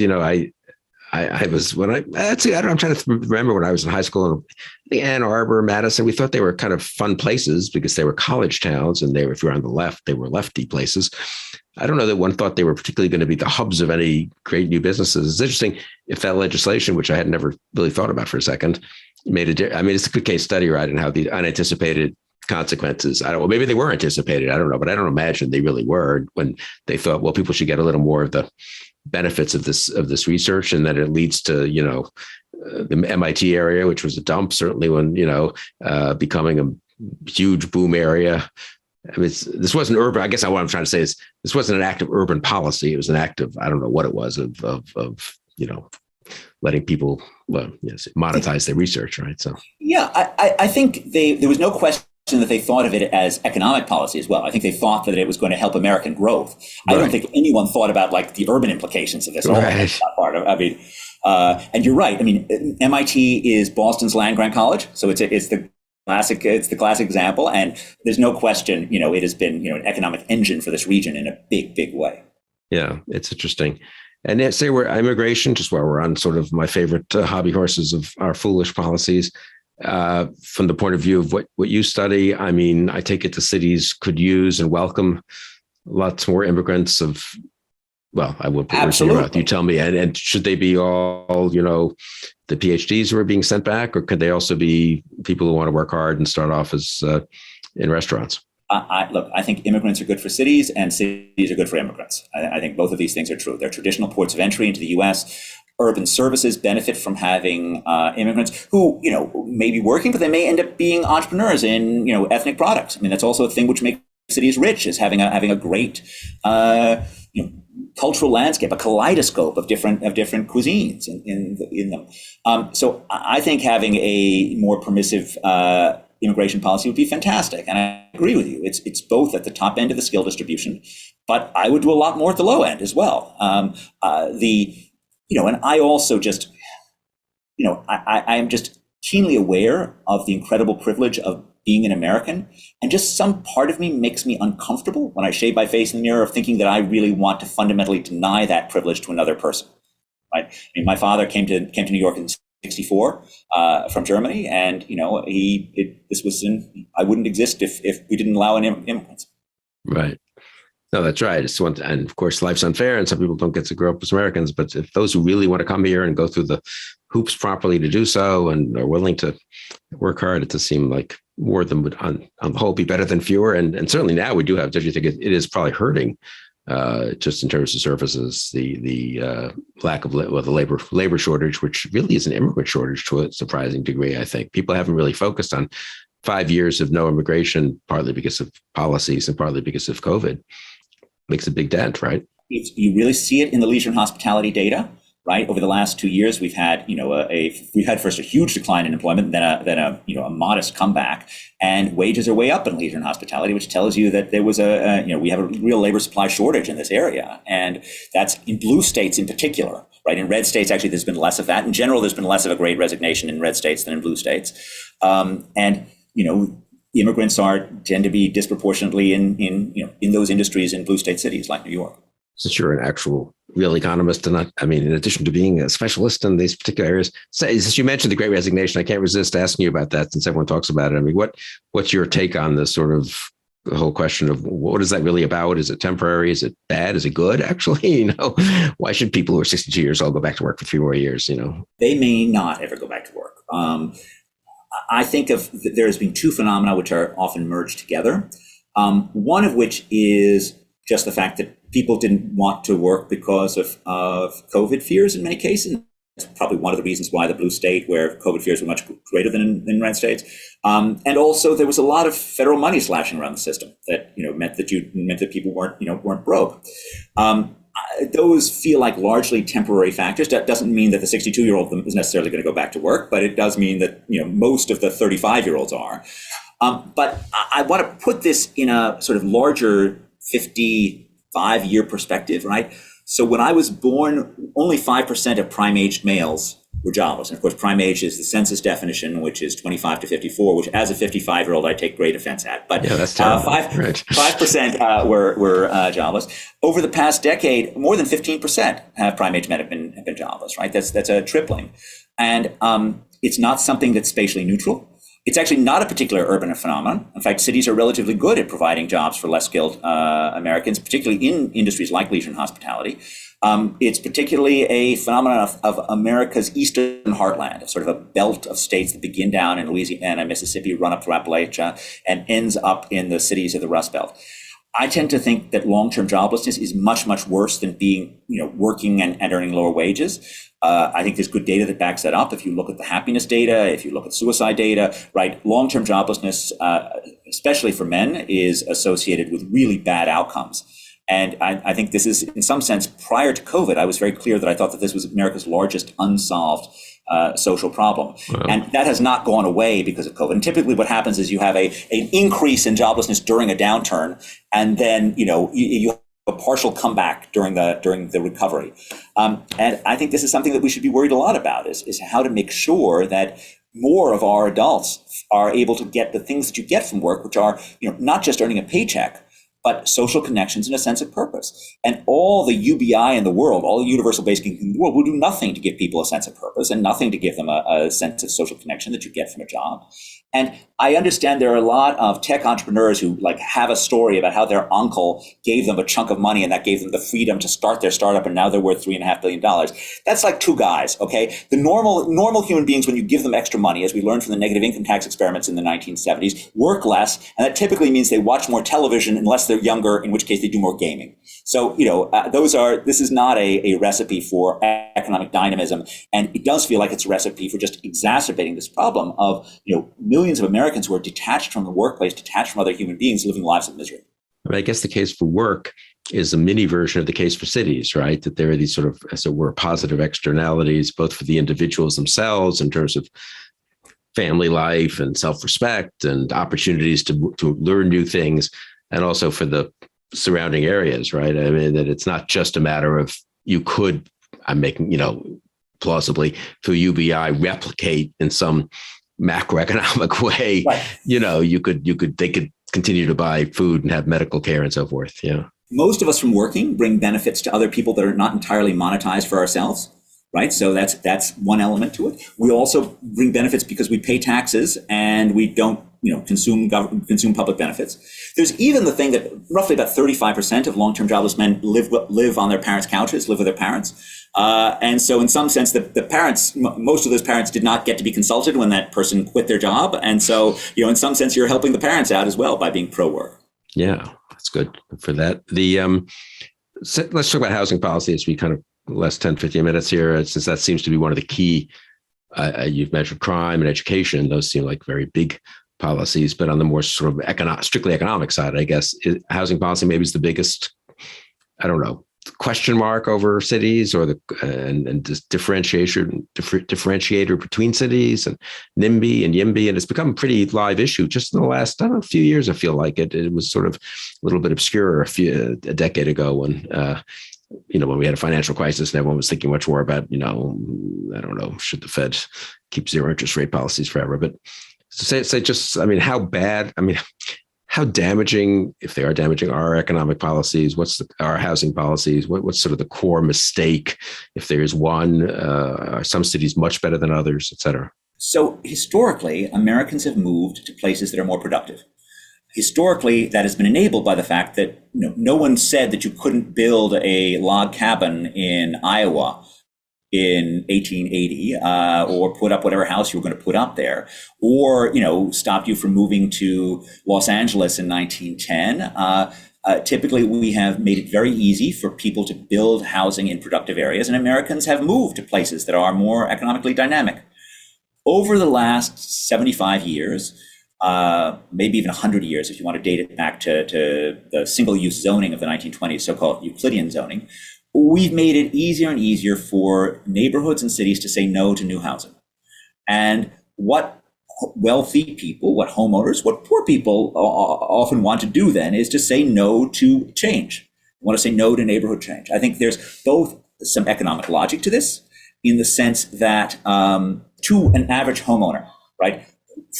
I was I'm trying to remember when I was in high school in the Ann Arbor, Madison, we thought they were kind of fun places because they were college towns, and if you're on the left, they were lefty places. I don't know that one thought they were particularly going to be the hubs of any great new businesses. It's interesting if that legislation, which I had never really thought about for a second, it's a good case study, right? And how the unanticipated consequences, maybe they were anticipated, I don't know, but I don't imagine they really were, when they thought, well, people should get a little more of the benefits of this research, and that it leads to, the MIT area, which was a dump, certainly when, becoming a huge boom area. I mean, this wasn't urban. I guess what I'm trying to say is this wasn't an act of urban policy. It was an act of, I don't know what it was, of letting people, well, yes, monetize their research, right? So yeah, I think there was no question that they thought of it as economic policy as well. I think they thought that it was going to help American growth. I don't think anyone thought about like the urban implications of this. That's not part of. I mean, and you're right. I mean, MIT is Boston's land grant college, so it's the classic example. And there's no question, it has been an economic engine for this region in a big way. Yeah, it's interesting. And say we're immigration, just while we're on sort of my favorite hobby horses of our foolish policies. From the point of view of what you study, I mean, I take it the cities could use and welcome lots more immigrants well, I won't put words in your mouth. You tell me. And should they be all, the PhDs who are being sent back, or could they also be people who want to work hard and start off as in restaurants? Look, I think immigrants are good for cities and cities are good for immigrants. I think both of these things are true. They're traditional ports of entry into the U.S. Urban services benefit from having immigrants who, may be working, but they may end up being entrepreneurs in, ethnic products. I mean, that's also a thing which makes cities rich, is having a great, cultural landscape, a kaleidoscope of different cuisines in them. So I think having a more permissive immigration policy would be fantastic, and I agree with you. It's both at the top end of the skill distribution, but I would do a lot more at the low end as well. And I also just, I am just keenly aware of the incredible privilege of being an American. And just some part of me makes me uncomfortable when I shave my face in the mirror of thinking that I really want to fundamentally deny that privilege to another person. Right? I mean, my father came to New York in '64 from Germany, and I wouldn't exist if we didn't allow immigrants. Right. No, that's right. It's one, and of course, life's unfair, and some people don't get to grow up as Americans. But if those who really want to come here and go through the hoops properly to do so, and are willing to work hard, it does seem like more of them would, on the whole, be better than fewer. And certainly now we do have. Don't you think it is probably hurting, just in terms of services, the lack of the labor shortage, which really is an immigrant shortage to a surprising degree. I think people haven't really focused on 5 years of no immigration, partly because of policies and partly because of COVID. Makes a big dent, right? You really see it in the leisure and hospitality data, right? Over the last 2 years, we've had, we've had first a huge decline in employment, then a modest comeback, and wages are way up in leisure and hospitality, which tells you that there was we have a real labor supply shortage in this area, and that's in blue states in particular, right? In red states, actually, there's been less of that. In general, there's been less of a great resignation in red states than in blue states, immigrants tend to be disproportionately in those industries in blue state cities like New York. Since you're an actual real economist, and in addition to being a specialist in these particular areas, since you mentioned the Great Resignation, I can't resist asking you about that since everyone talks about it. I mean, what's your take on this sort of the whole question of what is that really about? Is it temporary? Is it bad? Is it good? Actually, why should people who are 62 years old go back to work for 3 more years? They may not ever go back to work. I think there's been two phenomena which are often merged together. One of which is just the fact that people didn't want to work because of COVID fears in many cases. That's probably one of the reasons why the blue state, where COVID fears were much greater than in red states. And also there was a lot of federal money slashing around the system that, meant that people weren't broke. Those feel like largely temporary factors. That doesn't mean that the 62-year-old is necessarily going to go back to work, but it does mean that most of the 35-year-olds are. But I want to put this in a sort of larger 55-year perspective, right? So when I was born, only 5% of prime-aged males were jobless. And of course, prime age is the census definition, which is 25 to 54, which as a 55-year-old, I take great offense at. But yeah, that's terrible. 5% were jobless. Over the past decade, more than 15% have prime age men have been jobless, right? That's a tripling. And it's not something that's spatially neutral. It's actually not a particular urban phenomenon. In fact, cities are relatively good at providing jobs for less skilled Americans, particularly in industries like leisure and hospitality. It's particularly a phenomenon of America's eastern heartland, sort of a belt of states that begin down in Louisiana, Mississippi, run up through Appalachia, and ends up in the cities of the Rust Belt. I tend to think that long-term joblessness is much, much worse than being, working and earning lower wages. I think there's good data that backs that up. If you look at the happiness data, if you look at suicide data, right, long-term joblessness, especially for men, is associated with really bad outcomes. And I think this is, in some sense, prior to COVID, I was very clear that I thought that this was America's largest unsolved social problem. Wow. And that has not gone away because of COVID. And typically what happens is you have an increase in joblessness during a downturn, and then, you have a partial comeback during the recovery. And I think this is something that we should be worried a lot about, is how to make sure that more of our adults are able to get the things that you get from work, which are, not just earning a paycheck, but social connections and a sense of purpose. And all the UBI in the world, all the universal basic income in the world, will do nothing to give people a sense of purpose and nothing to give them a sense of social connection that you get from a job. And I understand there are a lot of tech entrepreneurs who have a story about how their uncle gave them a chunk of money and that gave them the freedom to start their startup, and now they're worth $3.5 billion. That's like two guys, okay? The normal human beings, when you give them extra money, as we learned from the negative income tax experiments in the 1970s, work less, and that typically means they watch more television unless they're younger, in which case they do more gaming. So, this is not a recipe for economic dynamism, and it does feel like it's a recipe for just exacerbating this problem of, millions of Americans who are detached from the workplace, detached from other human beings, living lives of misery. I guess the case for work is a mini version of the case for cities, right? That there are these sort of, as it were, positive externalities, both for the individuals themselves in terms of family life and self-respect and opportunities to learn new things, and also for the surrounding areas, right? I mean, that it's not just a matter of I'm making, plausibly through UBI replicate in some macroeconomic way, right. They could continue to buy food and have medical care and so forth. Yeah. Most of us from working bring benefits to other people that are not entirely monetized for ourselves, right? So that's one element to it. We also bring benefits because we pay taxes and we don't, consume public benefits. There's even the thing that roughly about 35% of long-term jobless men live on their parents' couches, live with their parents. And so in some sense, the parents, most of those parents did not get to be consulted when that person quit their job. And so, in some sense, you're helping the parents out as well by being pro-work. Yeah, that's good for that. Let's talk about housing policy as we kind of last 10, 15 minutes here, since that seems to be one of the key, you've measured crime and education. Those seem like very big policies, but on the more sort of strictly economic side, I guess, housing policy maybe is the biggest, question mark over cities, or and this differentiator between cities, and NIMBY and YIMBY, and it's become a pretty live issue just in the last few years. I feel like it was sort of a little bit obscure a decade ago when when we had a financial crisis and everyone was thinking much more about should the Fed keep zero interest rate policies forever, but how damaging, if they are damaging, our economic policies? What's our housing policies? What's sort of the core mistake, if there is one? Are some cities much better than others, et cetera? So historically, Americans have moved to places that are more productive. Historically, that has been enabled by the fact that no one said that you couldn't build a log cabin in Iowa in 1880, or put up whatever house you were going to put up there, or stopped you from moving to Los Angeles in 1910. Typically, we have made it very easy for people to build housing in productive areas, and Americans have moved to places that are more economically dynamic. Over the last 75 years, maybe even 100 years, if you want to date it back to the single-use zoning of the 1920s, so-called Euclidean zoning, we've made it easier and easier for neighborhoods and cities to say no to new housing. And what wealthy people, what homeowners, what poor people often want to do then is to say no to change. They want to say no to neighborhood change. I think there's both some economic logic to this, in the sense that to an average homeowner, right,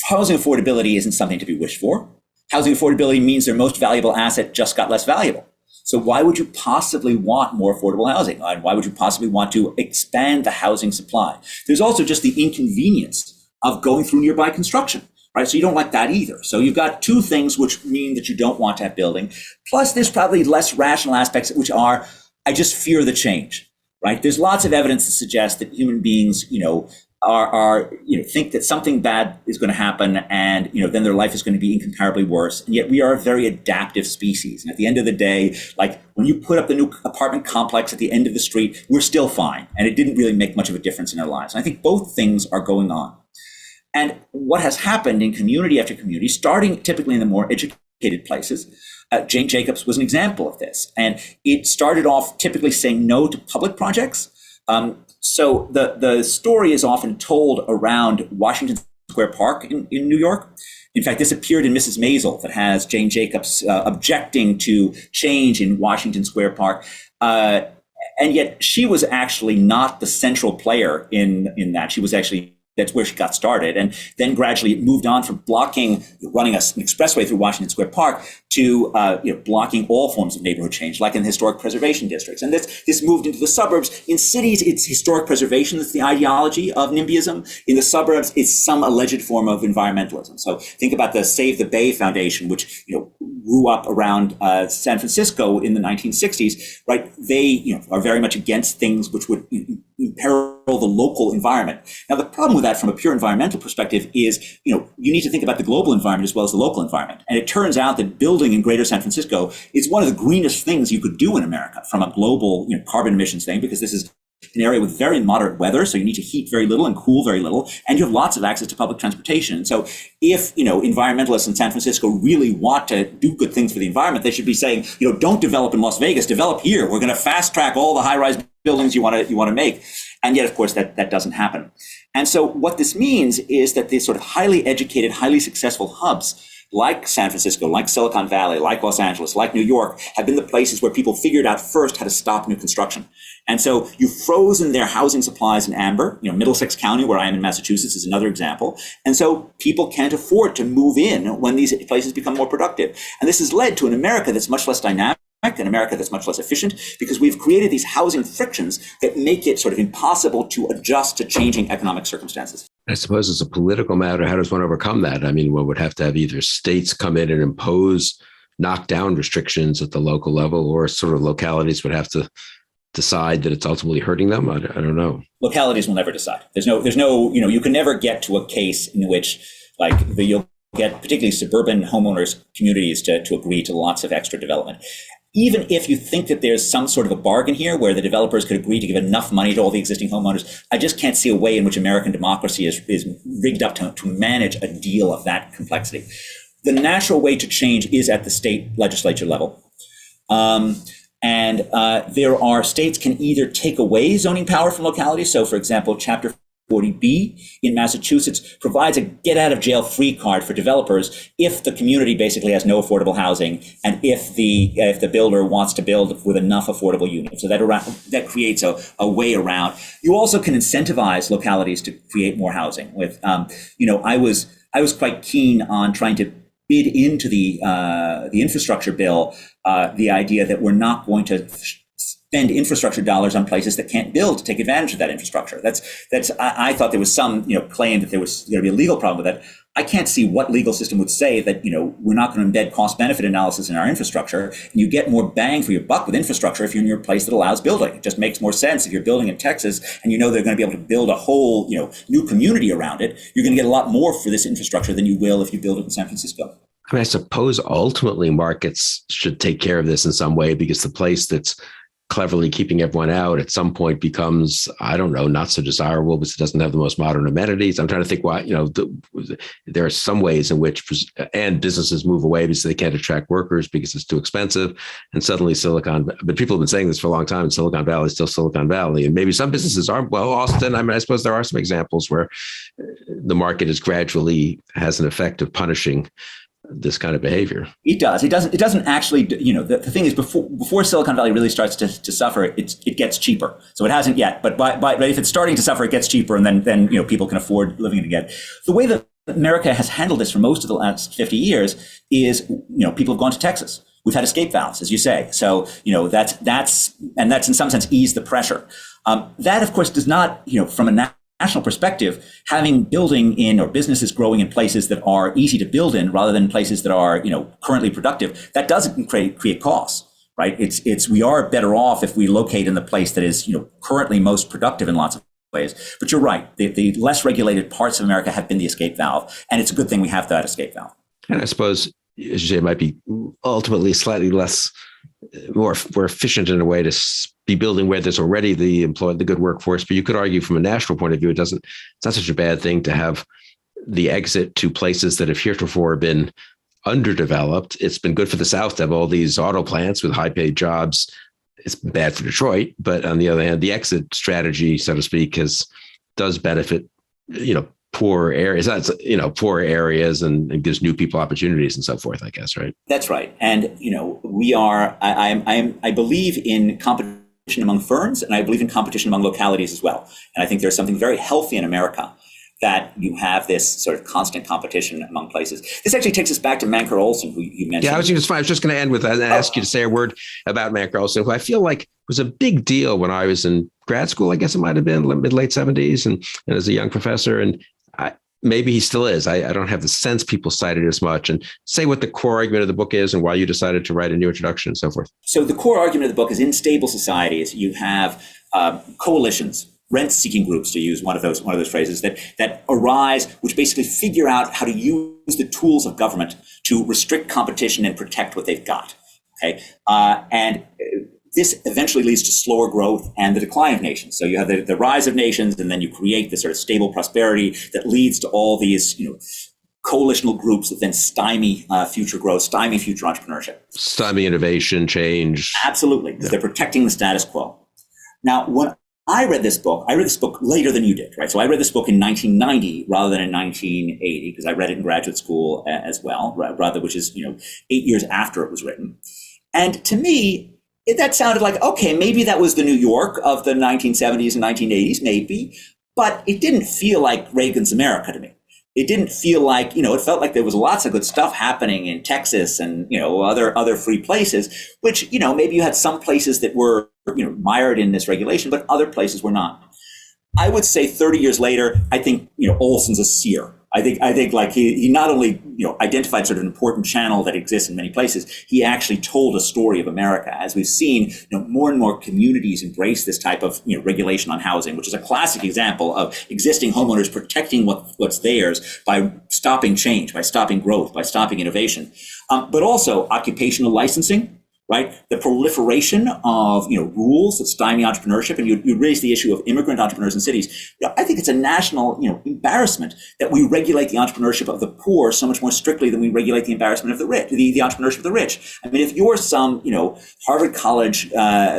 housing affordability isn't something to be wished for. Housing affordability means their most valuable asset just got less valuable. So why would you possibly want more affordable housing? And why would you possibly want to expand the housing supply? There's also just the inconvenience of going through nearby construction, right? So you don't like that either. So you've got two things which mean that you don't want to have building. Plus, there's probably less rational aspects, which are, I just fear the change, right? There's lots of evidence to suggest that human beings, think that something bad is going to happen, and then their life is going to be incomparably worse. And yet we are a very adaptive species. And at the end of the day, like when you put up the new apartment complex at the end of the street, we're still fine. And it didn't really make much of a difference in our lives. And I think both things are going on. And what has happened in community after community, starting typically in the more educated places. Jane Jacobs was an example of this. And it started off typically saying no to public projects. So the story is often told around Washington Square Park in New York. In fact, this appeared in Mrs. Maisel, that has Jane Jacobs objecting to change in Washington Square Park. And yet she was actually not the central player in that. She was actually, that's where she got started. And then gradually it moved on from running an expressway through Washington Square Park to blocking all forms of neighborhood change, like in historic preservation districts. And this moved into the suburbs. In cities, it's historic preservation that's the ideology of NIMBYism. In the suburbs, it's some alleged form of environmentalism. So think about the Save the Bay Foundation, which grew up around San Francisco in the 1960s. Right? They are very much against things which would imperil the local environment. Now, the problem with that from a pure environmental perspective is, you need to think about the global environment as well as the local environment. And it turns out that building in greater San Francisco is one of the greenest things you could do in America from a global carbon emissions thing, because this is an area with very moderate weather, so you need to heat very little and cool very little, and you have lots of access to public transportation. So if environmentalists in San Francisco really want to do good things for the environment, they should be saying, don't develop in Las Vegas, develop here. We're going to fast track all the high-rise buildings you want to make. And yet, of course, that doesn't happen. And so what this means is that these sort of highly educated, highly successful hubs like San Francisco, like Silicon Valley, like Los Angeles, like New York, have been the places where people figured out first how to stop new construction. And so you've frozen their housing supplies in amber. Middlesex County, where I am in Massachusetts, is another example. And so people can't afford to move in when these places become more productive. And this has led to an America that's much less dynamic, an America that's much less efficient, because we've created these housing frictions that make it sort of impossible to adjust to changing economic circumstances. I suppose it's a political matter. How does one overcome that? I mean, one would have to have either states come in and impose knockdown restrictions at the local level, or sort of localities would have to decide that it's ultimately hurting them. I don't know. Localities will never decide. There's no, you can never get to a case in which you'll get particularly suburban homeowners communities to agree to lots of extra development. Even if you think that there's some sort of a bargain here where the developers could agree to give enough money to all the existing homeowners, I just can't see a way in which American democracy is rigged up to manage a deal of that complexity. The natural way to change is at the state legislature level. There are states can either take away zoning power from localities. So, for example, Chapter 40B in Massachusetts provides a get-out-of-jail-free card for developers if the community basically has no affordable housing, and if the builder wants to build with enough affordable units. So that creates a way around. You also can incentivize localities to create more housing. With I was quite keen on trying to bid into the infrastructure bill the idea that we're not going to spend infrastructure dollars on places that can't build to take advantage of that infrastructure. I thought there was some claim that there was going to be a legal problem with that. I can't see what legal system would say that we're not going to embed cost benefit analysis in our infrastructure, and you get more bang for your buck with infrastructure if you're in your place that allows building. It just makes more sense if you're building in Texas and they're going to be able to build a whole new community around it. You're going to get a lot more for this infrastructure than you will if you build it in San Francisco. I mean, I suppose ultimately markets should take care of this in some way, because the place that's cleverly keeping everyone out at some point becomes, I don't know, not so desirable because it doesn't have the most modern amenities. I'm trying to think why, there are some ways in which, and businesses move away because they can't attract workers because it's too expensive. And suddenly but people have been saying this for a long time, and Silicon Valley is still Silicon Valley. And maybe some businesses aren't. Well, Austin, I suppose there are some examples where the market has an effect of punishing this kind of behavior. It does. It doesn't actually, the thing is, before Silicon Valley really starts to suffer, it gets cheaper. So it hasn't yet, but if it's starting to suffer, it gets cheaper, and then people can afford living in it again. The way that America has handled this for most of the last 50 years is, people have gone to Texas. We've had escape valves, as you say. So, that's in some sense eased the pressure. That, of course, does not, from a national perspective, having building in or businesses growing in places that are easy to build in rather than places that are currently productive, that doesn't create costs, right? We are better off if we locate in the place that is currently most productive in lots of ways. But you're right, the less regulated parts of America have been the escape valve, and it's a good thing we have that escape valve. And I suppose, as you say, it might be ultimately slightly more efficient in a way to be building where there's already the good workforce. But you could argue from a national point of view, it's not such a bad thing to have the exit to places that have heretofore been underdeveloped. It's been good for the South to have all these auto plants with high paid jobs. It's bad for Detroit. But on the other hand, the exit strategy, so to speak, does benefit, poor areas. That's, poor areas and gives new people opportunities and so forth, I guess, right? That's right. And, I believe in competition among firms, and I believe in competition among localities as well. And I think there's something very healthy in America that you have this sort of constant competition among places. This actually takes us back to Manker Olson, who you mentioned. Yeah, I was just going to end with that and ask you to say a word about Manker Olson, who I feel like was a big deal when I was in grad school. I guess it might have been mid-late 70s and as a young professor. And maybe he still is. I don't have the sense people cite it as much. And say what the core argument of the book is and why you decided to write a new introduction and so forth. So the core argument of the book is in stable societies, you have coalitions, rent-seeking groups, to use one of those phrases, that arise, which basically figure out how to use the tools of government to restrict competition and protect what they've got. Okay, and this eventually leads to slower growth and the decline of nations. So you have the rise of nations, and then you create this sort of stable prosperity that leads to all these, coalitional groups that then stymie future growth, stymie future entrepreneurship, stymie innovation, change. Absolutely, because they're protecting the status quo. Now, when I read this book later than you did, right? So I read this book in 1990 rather than in 1980, because I read it in graduate school as well, rather, which is, 8 years after it was written. And to me, that sounded like, okay, maybe that was the New York of the 1970s and 1980s, maybe, but it didn't feel like Reagan's America to me. It didn't feel like, it felt like there was lots of good stuff happening in Texas and, other free places, which, maybe you had some places that were, mired in this regulation, but other places were not. I would say 30 years later, I think, Olson's a seer. I think like he not only, identified sort of an important channel that exists in many places, he actually told a story of America. As we've seen, more and more communities embrace this type of, regulation on housing, which is a classic example of existing homeowners protecting what's theirs by stopping change, by stopping growth, by stopping innovation. But also occupational licensing, right? The proliferation of, rules that stymie entrepreneurship, and you raise the issue of immigrant entrepreneurs in cities. I think it's a national, embarrassment that we regulate the entrepreneurship of the poor so much more strictly than we regulate the embarrassment of the rich, the entrepreneurship of the rich. I mean, if you're some, Harvard College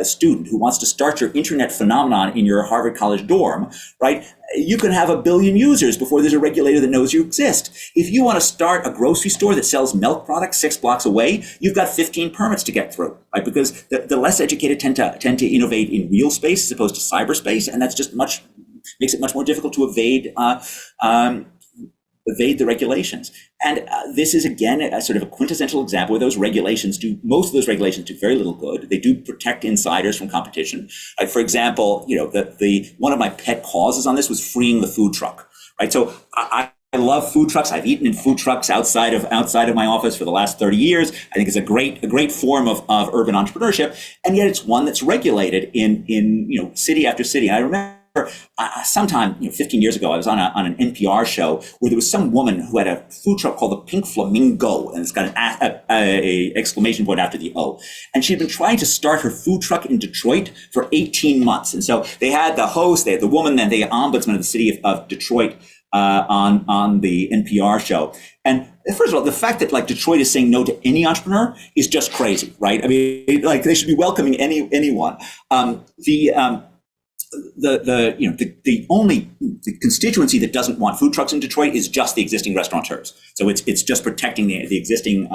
student who wants to start your internet phenomenon in your Harvard College dorm, right? You can have 1 billion users before there's a regulator that knows you exist. If you want to start a grocery store that sells milk products 6 blocks away, you've got 15 permits to get through, right? Because the less educated tend to innovate in real space as opposed to cyberspace, and that's just makes it much more difficult to evade the regulations. And this is, again, a sort of a quintessential example where most of those regulations do very little good. They do protect insiders from competition. For example, one of my pet causes on this was freeing the food truck, right? So I love food trucks. I've eaten in food trucks outside of my office for the last 30 years. I think it's a great form of urban entrepreneurship. And yet it's one that's regulated in city after city. I remember sometime 15 years ago, I was on an NPR show where there was some woman who had a food truck called the Pink Flamingo, and it's got an exclamation point after the O. And she'd been trying to start her food truck in Detroit for 18 months. And so they had the host, they had the woman, then the ombudsman of the city of Detroit on the NPR show. And first of all, the fact that like Detroit is saying no to any entrepreneur is just crazy, right? I mean, like they should be welcoming anyone. The only constituency that doesn't want food trucks in Detroit is just the existing restaurateurs. So it's just protecting the existing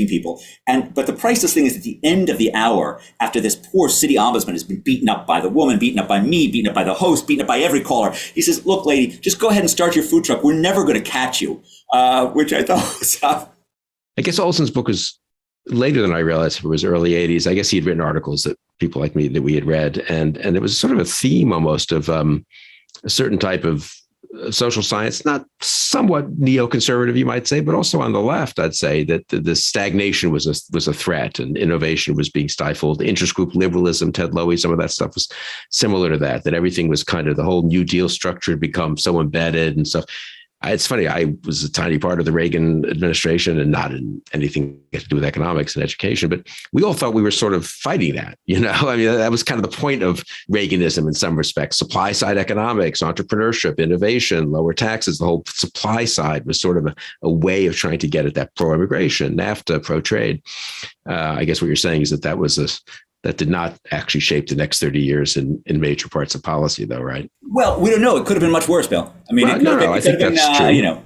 people. But the priceless thing is at the end of the hour, after this poor city ombudsman has been beaten up by the woman, beaten up by me, beaten up by the host, beaten up by every caller, he says, "Look, lady, just go ahead and start your food truck. We're never going to catch you," which I thought was. I guess Olson's book is later than I realized. It was early 80s. I guess he'd written articles that people like me that we had read. And it was sort of a theme almost of a certain type of social science, not somewhat neoconservative, you might say, but also on the left, I'd say that the stagnation was a threat and innovation was being stifled. Interest group liberalism, Ted Lowy, some of that stuff was similar to that everything was kind of the whole New Deal structure had become so embedded and stuff. It's funny. I was a tiny part of the Reagan administration and not in anything to do with economics and education, but we all thought we were sort of fighting that. I mean, that was kind of the point of Reaganism in some respects. Supply side economics, entrepreneurship, innovation, lower taxes. The whole supply side was sort of a way of trying to get at that pro-immigration, NAFTA, pro-trade. I guess what you're saying is that did not actually shape the next 30 years in major parts of policy, though, right? Well, we don't know. It could have been much worse, Bill. I mean, I think that's true.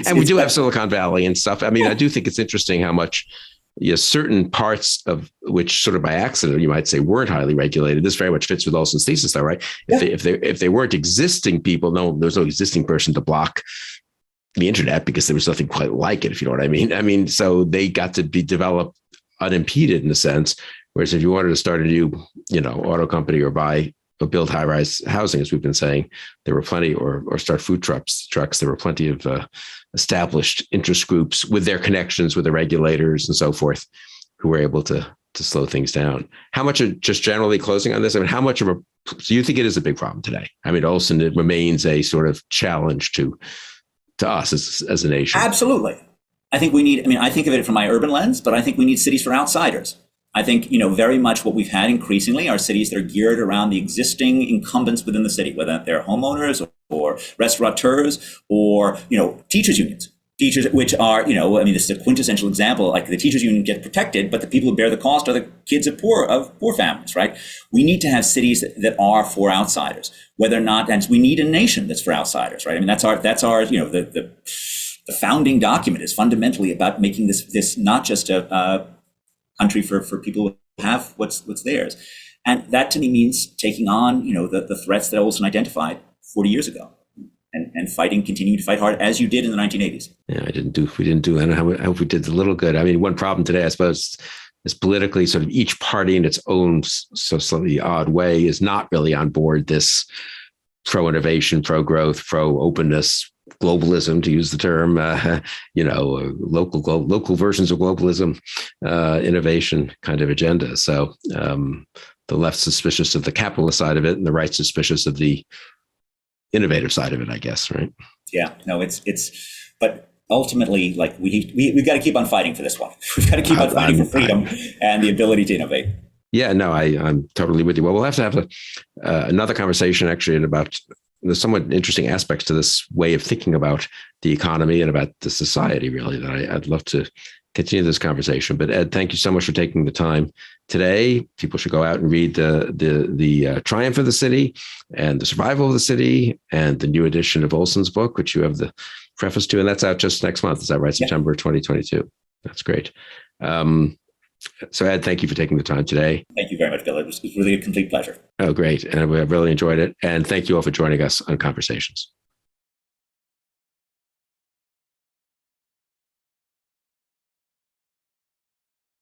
And we do have so Silicon Valley and stuff. I mean, I do think it's interesting how much certain parts of which sort of by accident, you might say, weren't highly regulated. This very much fits with Olson's thesis, though, right? If they weren't existing people, there's no existing person to block the internet because there was nothing quite like it, if you know what I mean. I mean, so they got to be developed unimpeded in a sense. Whereas if you wanted to start a new, auto company or build high-rise housing, as we've been saying, there were plenty, or start food trucks. There were plenty of established interest groups with their connections with the regulators and so forth, who were able to slow things down. How much, just generally closing on this? I mean, how much do you think it is a big problem today? I mean, Olson, it remains a sort of challenge to us as a nation. Absolutely. I think I think of it from my urban lens, but I think we need cities for outsiders. I think, very much what we've had increasingly are cities that are geared around the existing incumbents within the city, whether they're homeowners or restaurateurs or, teachers unions. Teachers, which are, this is a quintessential example, like the teachers union get protected, but the people who bear the cost are the kids of poor families, right? We need to have cities that are for outsiders, whether or not, and we need a nation that's for outsiders, right? I mean, that's our, the founding document is fundamentally about making this not just a country for people who have what's theirs. And that to me means taking on, the threats that Olson identified 40 years ago and continuing to fight hard as you did in the 1980s. Yeah, we didn't do, I don't know, I hope we did a little good. I mean, one problem today, I suppose, is politically sort of each party in its own so slightly odd way is not really on board this pro-innovation, pro-growth, pro-openness, globalism, to use the term, local versions of globalism, innovation kind of agenda. So the left suspicious of the capitalist side of it, and the right suspicious of the innovative side of it, I guess, right? Yeah, no, but ultimately, like we've got to keep on fighting for this one. We've got to keep on fighting for freedom and the ability to innovate. Yeah, no, I'm totally with you. Well, we'll have to have another conversation actually about the somewhat interesting aspects to this way of thinking about the economy and about the society, really, that I'd love to continue this conversation. But Ed, thank you so much for taking the time today. People should go out and read the Triumph of the City and the Survival of the City and the new edition of Olson's book, which you have the preface to, and that's out just next month. Is that right? September 2022. That's great. So Ed, thank you for taking the time today. Thank you very much, Bill. It was really a complete pleasure. Oh, great. And we have really enjoyed it. And thank you all for joining us on Conversations.